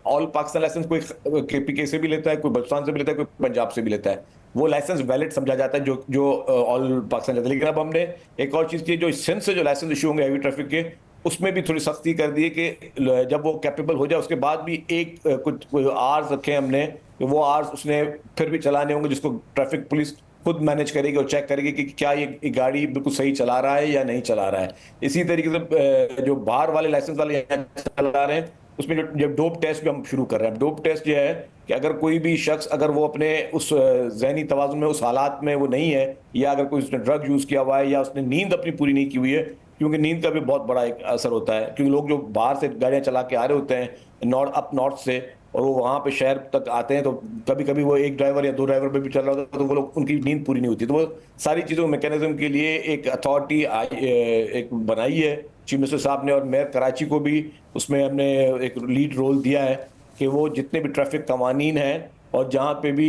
ऑल पाकिस्तान लाइसेंस कोई KPK से भी लेता है, कोई बलूचिस्तान से भी लेता है, कोई पंजाब से भी लेता है। वो लाइसेंस वैलिड समझा जाता है जो ऑल पाकिस्तान जाता है। लेकिन अब हमने एक और चीज़ की, जो सिंध से जो लाइसेंस इशू होंगे हैवी ट्रैफिक के, उसमें भी थोड़ी सख्ती कर दी है कि जब वो कैपेबल हो जाए उसके बाद भी एक कुछ आर्स रखे हमने, वो आर्स उसने फिर भी चलाने होंगे, जिसको ट्रैफिक पुलिस खुद मैनेज करेगी और चेक करेगी कि क्या ये गाड़ी बिल्कुल सही चला रहा है या नहीं चला रहा है। इसी तरीके से जो बाहर वाले लाइसेंस वाले यहाँ चला रहे हैं, उसमें जो डोप टेस्ट भी हम शुरू कर रहे हैं। डोप टेस्ट ये है कि अगर कोई भी शख्स, अगर वो अपने उस ज़हनी तवाज़ुन में, उस हालात में वो नहीं है, या अगर कोई उसने ड्रग यूज़ किया हुआ है, या उसने नींद अपनी पूरी नहीं की हुई है, क्योंकि नींद का भी बहुत बड़ा एक असर होता है, क्योंकि लोग जो बाहर से गाड़ियाँ चला के आ रहे होते हैं नॉर्थ से, और वो वहाँ पे शहर तक आते हैं, तो कभी कभी वो एक ड्राइवर या 2 ड्राइवर पे भी चल रहा होता है, तो वो लोग, उनकी नींद पूरी नहीं होती। तो वो सारी चीज़ों मैकेनिज्म के लिए एक अथॉरिटी एक बनाई है चीफ मिनिस्टर साहब ने, और मेयर कराची को भी उसमें हमने एक लीड रोल दिया है कि वो जितने भी ट्रैफिक कवानीन हैं और जहाँ पे भी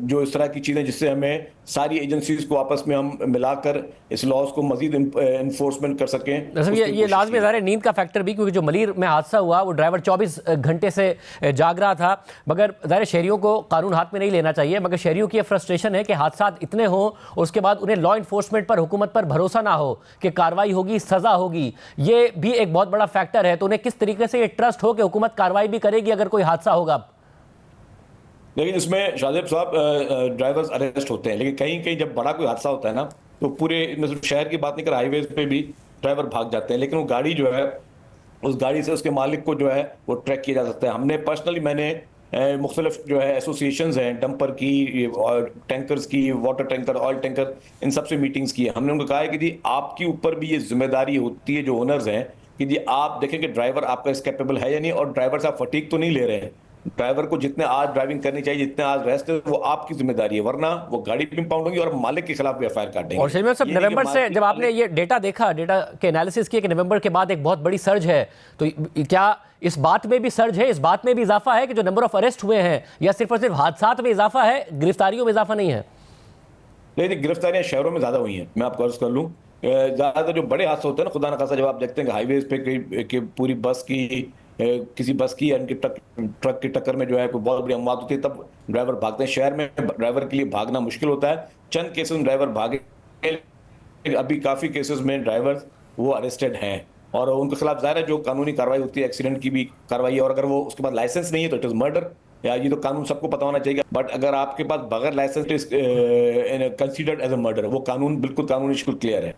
जो इस तरह की चीज़ें, जिससे हमें सारी एजेंसीज को आपस में हम मिलाकर इस लॉज को मजीद इन्फोर्समेंट कर सकें। ये लाजमी ज़ाहिर नींद का फैक्टर भी, क्योंकि जो मलीर में हादसा हुआ वो ड्राइवर 24 घंटे से जाग रहा था। मगर ज़ाहिर शहरियों को कानून हाथ में नहीं लेना चाहिए, मगर शहरियों की फ्रस्ट्रेशन है कि हादसा इतने हों और उसके बाद उन्हें लॉ इन्फोर्समेंट पर, हुकूमत पर भरोसा ना हो कि कार्रवाई होगी, सज़ा होगी। ये भी एक बहुत बड़ा फैक्टर है। तो उन्हें किस तरीके से ये ट्रस्ट हो कि हुकूमत कार्रवाई भी करेगी अगर कोई हादसा होगा? लेकिन इसमें शाहजेब साहब, ड्राइवर्स अरेस्ट होते हैं, लेकिन कहीं कहीं जब बड़ा कोई हादसा होता है ना, तो पूरे शहर की बात नहीं कर, हाईवेज पे भी ड्राइवर भाग जाते हैं, लेकिन वो गाड़ी जो है, उस गाड़ी से उसके मालिक को जो है वो ट्रैक किया जा सकता है। हमने पर्सनली, मैंने मुख्तलिफ जो है एसोसिएशंस हैं, डंपर की और टैंकर्स की, वाटर टैंकर, ऑयल टैंकर, इन सब से मीटिंग्स की। हमने उनको कहा है कि जी आपके ऊपर भी ये जिम्मेदारी होती है जो ओनर्स हैं कि जी आप देखें कि ड्राइवर आपका इस कैपेबल है या नहीं, और ड्राइवर साहब फटीक तो नहीं ले रहे हैं। ड्राइवर को जितने आज ड्राइविंग करनी चाहिए, जितने आज रेस्ट है, वो आपकी जिम्मेदारी है, वरना वो गाड़ी भी इंपाउंड होगी और मालिक के खिलाफ भी एफआईआर काटेंगे। और शर्मा साहब, नवंबर से जब आपने ये डेटा देखा, डेटा के एनालिसिस किए कि नवंबर के बाद एक बहुत बड़ी सर्ज है, तो क्या इस बात में भी सर्ज है, इस बात में भी इजाफा है कि जो नंबर ऑफ अरेस्ट हुए हैं, या सिर्फ और सिर्फ हादसात में इजाफा है, गिरफ्तारियों में इजाफा नहीं है? नहीं, गिरफ्तारियां शहरों में ज्यादा हुई हैं। मैं आपको अर्ज कर लूं, ज्यादातर जो बड़े हादसे होते हैं ना, खुदा न खासा, जब आप देखते हैं कि हाईवेज पे कि पूरी बस की, किसी बस की या ट्रक की टक्कर में जो है कोई बहुत बड़ी अमवात होती है, तब ड्राइवर भागते हैं। शहर में ड्राइवर के लिए भागना मुश्किल होता है। चंद केसेस में ड्राइवर भागे, अभी काफी केसेस में ड्राइवर वो अरेस्टेड हैं और उनके खिलाफ जाहिर है जो कानूनी कार्रवाई होती है, एक्सीडेंट की भी कार्रवाई है, और अगर वो उसके बाद लाइसेंस नहीं है तो इट इज मर्डर। या ये तो कानून सबको पता होना चाहिए, बट अगर आपके पास बगैर licence considered as a murder, वो कानून बिल्कुल कानूनी क्लियर है।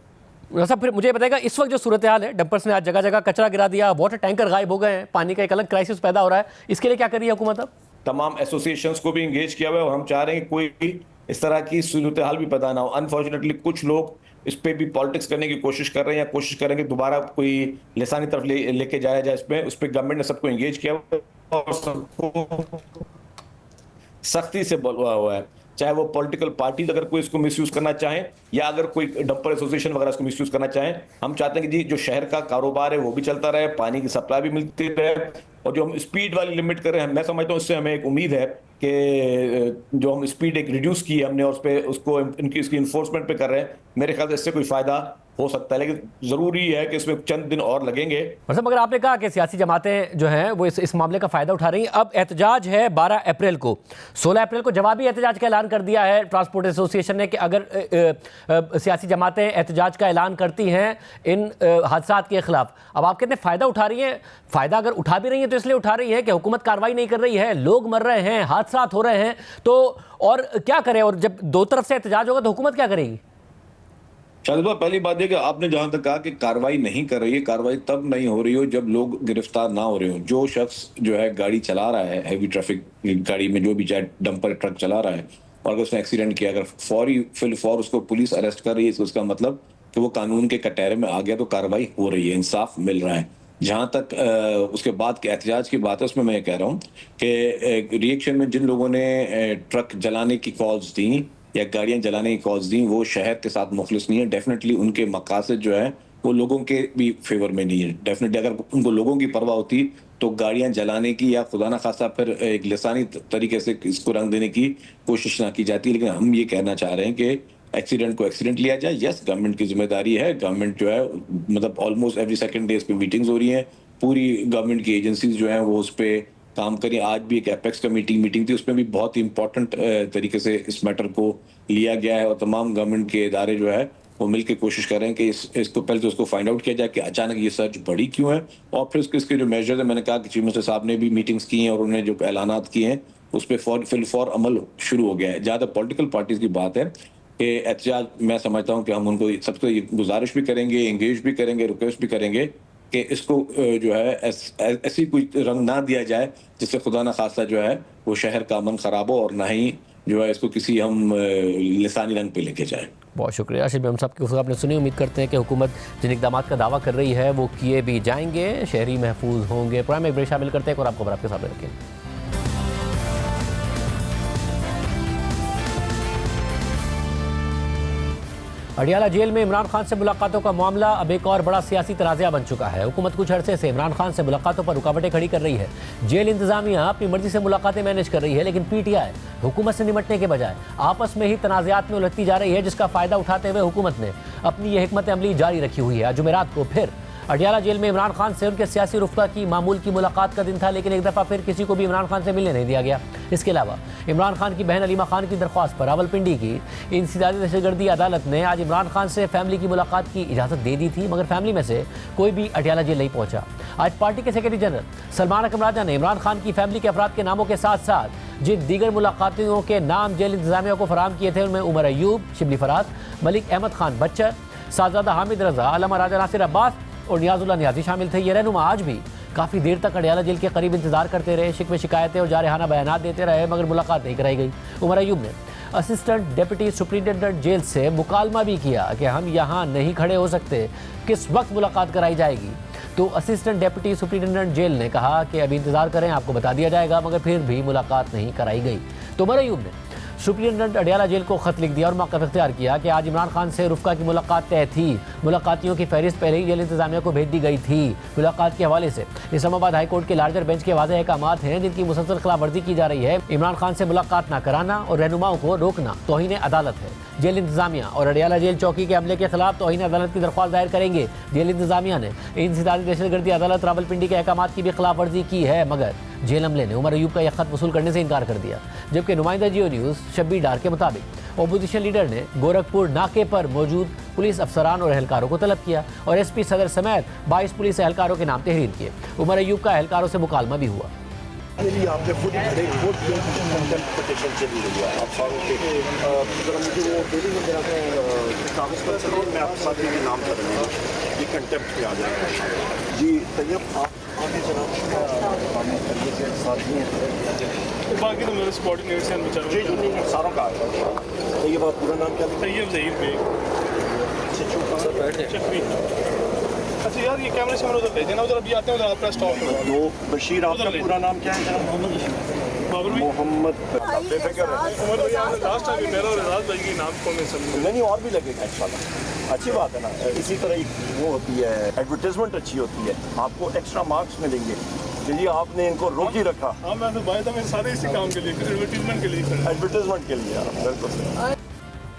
साहब फिर मुझे बताएगा, इस वक्त जो सूरत हाल है, डंपर्स ने आज जगह जगह कचरा गिरा दिया, वाटर टैंकर गायब हो गए हैं, पानी का एक अलग क्राइसिस पैदा हो रहा है, इसके लिए क्या कर रही है हुकूमत? अब तमाम एसोसिएशंस को भी इंगेज किया हुआ है और हम चाह रहे हैं कि कोई इस तरह की सूरत हाल भी पैदा ना हो। अनफॉर्चुनेटली कुछ लोग इस पे भी पॉलिटिक्स करने की कोशिश कर रहे हैं, या कोशिश करेंगे दोबारा कोई लिसानी तरफ लेके जाया जाए। इसमें उस पर गवर्नमेंट ने सबको इंगेज किया हुआ है और सबको सख्ती से बोला हुआ है, चाहे वो पॉलिटिकल पार्टीज अगर कोई इसको मिसयूज करना चाहें या अगर कोई डंपर एसोसिएशन वगैरह इसको मिसयूज करना चाहें। हम चाहते हैं कि जी जो शहर का कारोबार है वो भी चलता रहे, पानी की सप्लाई भी मिलती रहे, और जो हम स्पीड वाली लिमिट कर रहे हैं, मैं समझता हूँ इससे हमें एक उम्मीद है कि जो हम स्पीड एक रिड्यूस की है हमने, और उस पर उसको इसकी इन्फोर्समेंट पे कर रहे हैं, मेरे ख्याल से इससे कोई फायदा हो सकता है, लेकिन जरूरी है कि इसमें चंद दिन और लगेंगे। मतलब अगर आपने कहा कि सियासी जमातें जो हैं वो इस मामले का फायदा उठा रही हैं, अब एहतजाज है 12 अप्रैल को, 16 अप्रैल को जवाबी एहतजाज का ऐलान कर दिया है ट्रांसपोर्ट एसोसिएशन ने कि अगर सियासी जमातें एहतजाज का ऐलान करती हैं इन हादसात के खिलाफ, अब आप कहते हैं फायदा उठा रही हैं। फायदा अगर उठा भी रही हैं तो इसलिए उठा रही है कि हुकूमत कार्रवाई नहीं कर रही है, लोग मर रहे हैं, हादसात हो रहे हैं, तो और क्या करें? और जब दो तरफ से एहतजाज होगा तो हुकूमत क्या करेगी? शाहिद भाई, पहली बात है कि आपने जहां तक कहा कि कार्रवाई नहीं कर रही है, कार्रवाई तब नहीं हो रही हो जब लोग गिरफ्तार ना हो रहे हो। जो शख्स जो है गाड़ी चला रहा है, हैवी ट्रैफिक गाड़ी में जो भी चाहे डंपर ट्रक चला रहा है, और अगर उसने एक्सीडेंट किया, अगर फौर उसको पुलिस अरेस्ट कर रही है, तो उसका मतलब कि वो कानून के कटहरे में आ गया, तो कार्रवाई हो रही है, इंसाफ मिल रहा है। जहां तक उसके बाद के एहतजाज की बात है, उसमें मैं कह रहा हूँ कि रिएक्शन में जिन लोगों ने ट्रक जलाने की कॉल्स दी या गाड़ियां जलाने की कॉज दी, वो शहर के साथ मुखलिस नहीं है। डेफिनेटली उनके मकासद जो है वो लोगों के भी फेवर में नहीं है। डेफिनेटली अगर उनको लोगों की परवाह होती तो गाड़ियां जलाने की या खुदा ना खासा फिर एक लिसानी तरीके से इसको रंग देने की कोशिश ना की जाती। लेकिन हम ये कहना चाह रहे हैं कि एक्सीडेंट को एक्सीडेंट लिया जाए। यस, गवर्नमेंट की जिम्मेदारी है, गवर्नमेंट जो है मतलब ऑलमोस्ट एवरी सेकंड डे इस पे मीटिंग्स हो रही हैं, पूरी गवर्नमेंट की एजेंसीज जो हैं वो उस पर काम करें। आज भी एक एपेक्स कमेटी मीटिंग थी, उसमें भी बहुत ही इंपॉर्टेंट तरीके से इस मैटर को लिया गया है, और तमाम गवर्नमेंट के इदारे जो है वो मिलकर कोशिश कर रहे हैं कि इसको पहले तो उसको फाइंड आउट किया जाए कि अचानक ये सर्च बढ़ी क्यों है, और फिर इसके जो मेजर्स है, मैंने कहा कि चीफ मिनिस्टर साहब ने भी मीटिंग्स की हैं और उन्होंने जो ऐलानात किए हैं उस पर फौर अमल शुरू हो गया है। जहाँ तक पॉलिटिकल पार्टीज की बात है कि एहतजाज, मैं समझता हूँ कि हम उनको सबसे गुजारिश भी करेंगे, एंगेज भी करेंगे, रिक्वेस्ट भी करेंगे कि इसको जो है ऐसी कोई रंग ना दिया जाए जिससे खुदा न खासा जो है वो शहर का अमन खराब हो, और ना ही जो है इसको किसी हम लिसानी रंग पे लेके जाए। बहुत शुक्रिया आशिफ भाई, हम सब की आपने सुनी। उम्मीद करते हैं कि हुकूमत जिन इक़दाम का दावा कर रही है वो किए भी जाएंगे, शहरी महफूज होंगे। प्रोग्राम में एक ब्रेक शामिल करते हैं और आपको खबर आपके सामने रखेंगे। अडियाला जेल में इमरान खान से मुलाकातों का मामला अब एक और बड़ा सियासी तनाज़ा बन चुका है। हुकूमत कुछ अरसे से इमरान खान से मुलाकातों पर रुकावटें खड़ी कर रही है। जेल इंतजामिया अपनी मर्जी से मुलाकातें मैनेज कर रही है, लेकिन पीटीआई हुकूमत से निपटने के बजाय आपस में ही तनाज़ात में उलझती जा रही है, जिसका फ़ायदा उठाते हुए हुकूमत ने अपनी यह हिकमत अमली जारी रखी हुई है। जुमेरात को फिर अडियाला जेल में इमरान खान से उनके सियासी रुफ़का की मामूल की मुलाकात का दिन था, लेकिन एक दफ़ा फिर किसी को भी इमरान खान से मिलने नहीं दिया गया। इसके अलावा इमरान खान की बहन अलीमा खान की दरख्वास्त पर रावलपिंडी की इंसदादी दहशतगर्दी अदालत ने आज इमरान खान से फैमिली की मुलाकात की इजाज़त दे दी थी, मगर फैमिली में से कोई भी अडियाला जेल नहीं पहुंचा। आज पार्टी के सेक्रेटरी जनरल सलमान अकरम राजा ने इमरान खान की फैमिली के अफराद के नामों के साथ साथ जिन दीगर मुलाकातियों के नाम जेल इंतजामिया को फराहम किए थे उनमें उमर अयूब, शिबली फराद, मलिक अहमद खान बच्चर, साहबजादा हामिद रजा, अल्लामा राजा नासिर अब्बास और नियाजुल्लाह नियाजी शामिल थे। ये रहनुमा आज भी काफ़ी देर तक अडयाला जेल के करीब इंतजार करते रहे, शिकवे शिकायतें और जारहाना बयानात देते रहे, मगर मुलाकात नहीं कराई गई। उमर अयूब ने असिस्टेंट डिप्टी सुप्रिंटेंडेंट जेल से मुकालमा भी किया कि हम यहाँ नहीं खड़े हो सकते, किस वक्त मुलाकात कराई जाएगी। तो असिस्टेंट डिप्टी सुप्रिंटेंडेंट जेल ने कहा कि अभी इंतजार करें, आपको बता दिया जाएगा, मगर फिर भी मुलाकात नहीं कराई गई। तो उमर अयूब ने सुप्रिंटेंडेंट अडयाला जेल को खत लिख दिया और मौक़िफ़ इख्तियार किया कि आज इमरान खान से रुफ़का की मुलाकात तय थी। मुलाकातियों की फहरिस्त पहले ही जेल इंतजामिया को भेज दी गई थी। मुलाकात के हवाले से इस्लामाबाद हाई कोर्ट के लार्जर बेंच के वाज़ेह अहकामात हैं जिनकी मुसलसल खिलाफवर्जी की जा रही है। इमरान खान से मुलाकात न कराना और रहनुमाओं को रोकना तौहीन अदालत है। जेल इंतजामिया और अडयाला जेल चौकी के अमले के खिलाफ तौहीन अदालत की दरख्वास्त दायर करेंगे। जेल इंतजामिया ने इंसदादी दहशतगर्दी अदालत रावलपिंडी के अहकामात की भी खिलाफवर्जी की है, मगर जेल अमले ने उमर अयूब का यह खत वसूल करने से इनकार कर दिया। जबकि नुमाइंदा जियो न्यूज़ शब्बीर डार के मुताबिक ओपोजिशन लीडर ने गोरखपुर नाके पर मौजूद पुलिस अफसरान और एहलकारों को तलब किया और एसपी सदर समेत 22 पुलिस एहलकारों के नाम तहरीर किए। उमर अयूब का एहलकारों से मुकालमा भी हुआ। आपने खुद एक वोट पिटीशन चली रही है, आप सारों के जरा मुझे वो डेली वगैरह में कागज़ पर चलो, मैं आपके साथ ये नाम कर रहा हूँ, ये कंटेम्प्ट में आ जाएगा। जी तैयब आप आगे जनाब साथी हैं, बाकी तो मेरे कोऑर्डिनेटर से बेचारों जी नहीं सारों का है। तैयब आप पूरा नाम क्या लिखा? तैयब ज़हीर बेग। अच्छा यार ये कैमरे से मैंने उधर भेजे ना, उधर अभी आते हैं, उधर आपका स्टॉप है। दो बशीर, आपका पूरा नाम क्या है जनाब? बाबर भाई, मोहम्मद बेफिक्र है। उमर भाई आपने लास्ट टाइम मेरा और एजाज भाई के नाम को मैं समझ नहीं और भी लगेगा इंशाल्लाह। अच्छी बात है ना, इसी तरह वो होती है, एडवर्टीजमेंट अच्छी होती है, आपको एक्स्ट्रा मार्क्स मिलेंगे कि जी आपने इनको रोक ही रखा। हाँ मैं तो भाई था, मैं सारे इसी काम के लिए, एडवर्टीजमेंट के लिए। एडवर्टीजमेंट के लिए बिल्कुल।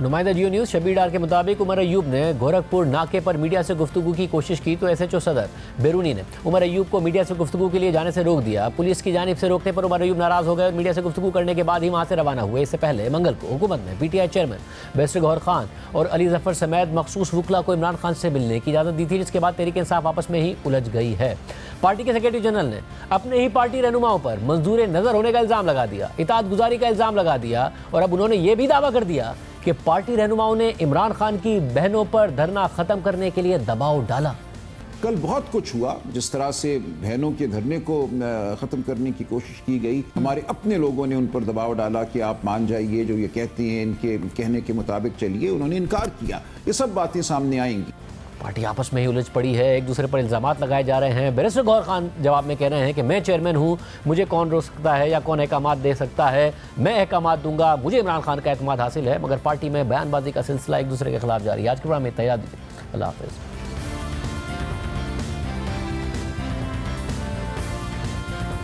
नुमाइंदा जियो न्यूज़ शब्बीर डार के मुताबिक उमर अयूब ने गोरखपुर नाके पर मीडिया से गुफ्तगू की कोशिश की तो एसएचओ सदर बैरूनी ने उमर अयूब को मीडिया से गुफ्तगू के लिए जाने से रोक दिया। पुलिस की जानिब से रोकने पर उमर अयूब नाराज़ हो गए और मीडिया से गुफ्तगू करने के बाद ही वहाँ से रवाना हुए। इससे पहले मंगल को हुकूमत ने PTI chairman barrister Gohar Khan और अली जफर समेत मखसूस वकला को इमरान खान से मिलने की इजाज़त दी थी, जिसके बाद तहरीक इंसाफ आपस में ही उलझ गई है। पार्टी के सेक्रेटरी जनरल ने अपने ही पार्टी रहनुमाओं पर मंजूर नज़र होने का इल्ज़ाम लगा दिया, इताअत गुजारी का इल्ज़ाम लगा दिया और अब उन्होंने ये भी दावा कर दिया कि पार्टी रहनुमाओं ने इमरान खान की बहनों पर धरना ख़त्म करने के लिए दबाव डाला। कल बहुत कुछ हुआ, जिस तरह से बहनों के धरने को ख़त्म करने की कोशिश की गई, हमारे अपने लोगों ने उन पर दबाव डाला कि आप मान जाइए, जो ये कहती हैं इनके कहने के मुताबिक चलिए, उन्होंने इनकार किया। ये सब बातें सामने आएंगी। पार्टी आपस में ही उलझ पड़ी है, एक दूसरे पर इल्ज़ामात लगाए जा रहे हैं। बैरिस्टर गौहर खान जवाब में कह रहे हैं कि मैं चेयरमैन हूँ, मुझे कौन रोक सकता है या कौन अहकामात दे सकता है, मैं अहकामात दूंगा, मुझे इमरान खान का अहतमाद हासिल है। मगर पार्टी में बयानबाजी का सिलसिला एक दूसरे के खिलाफ जारी है। आज के प्रोग्राम में इतना याद दीजिए। अल्लाह हाफ़िज़।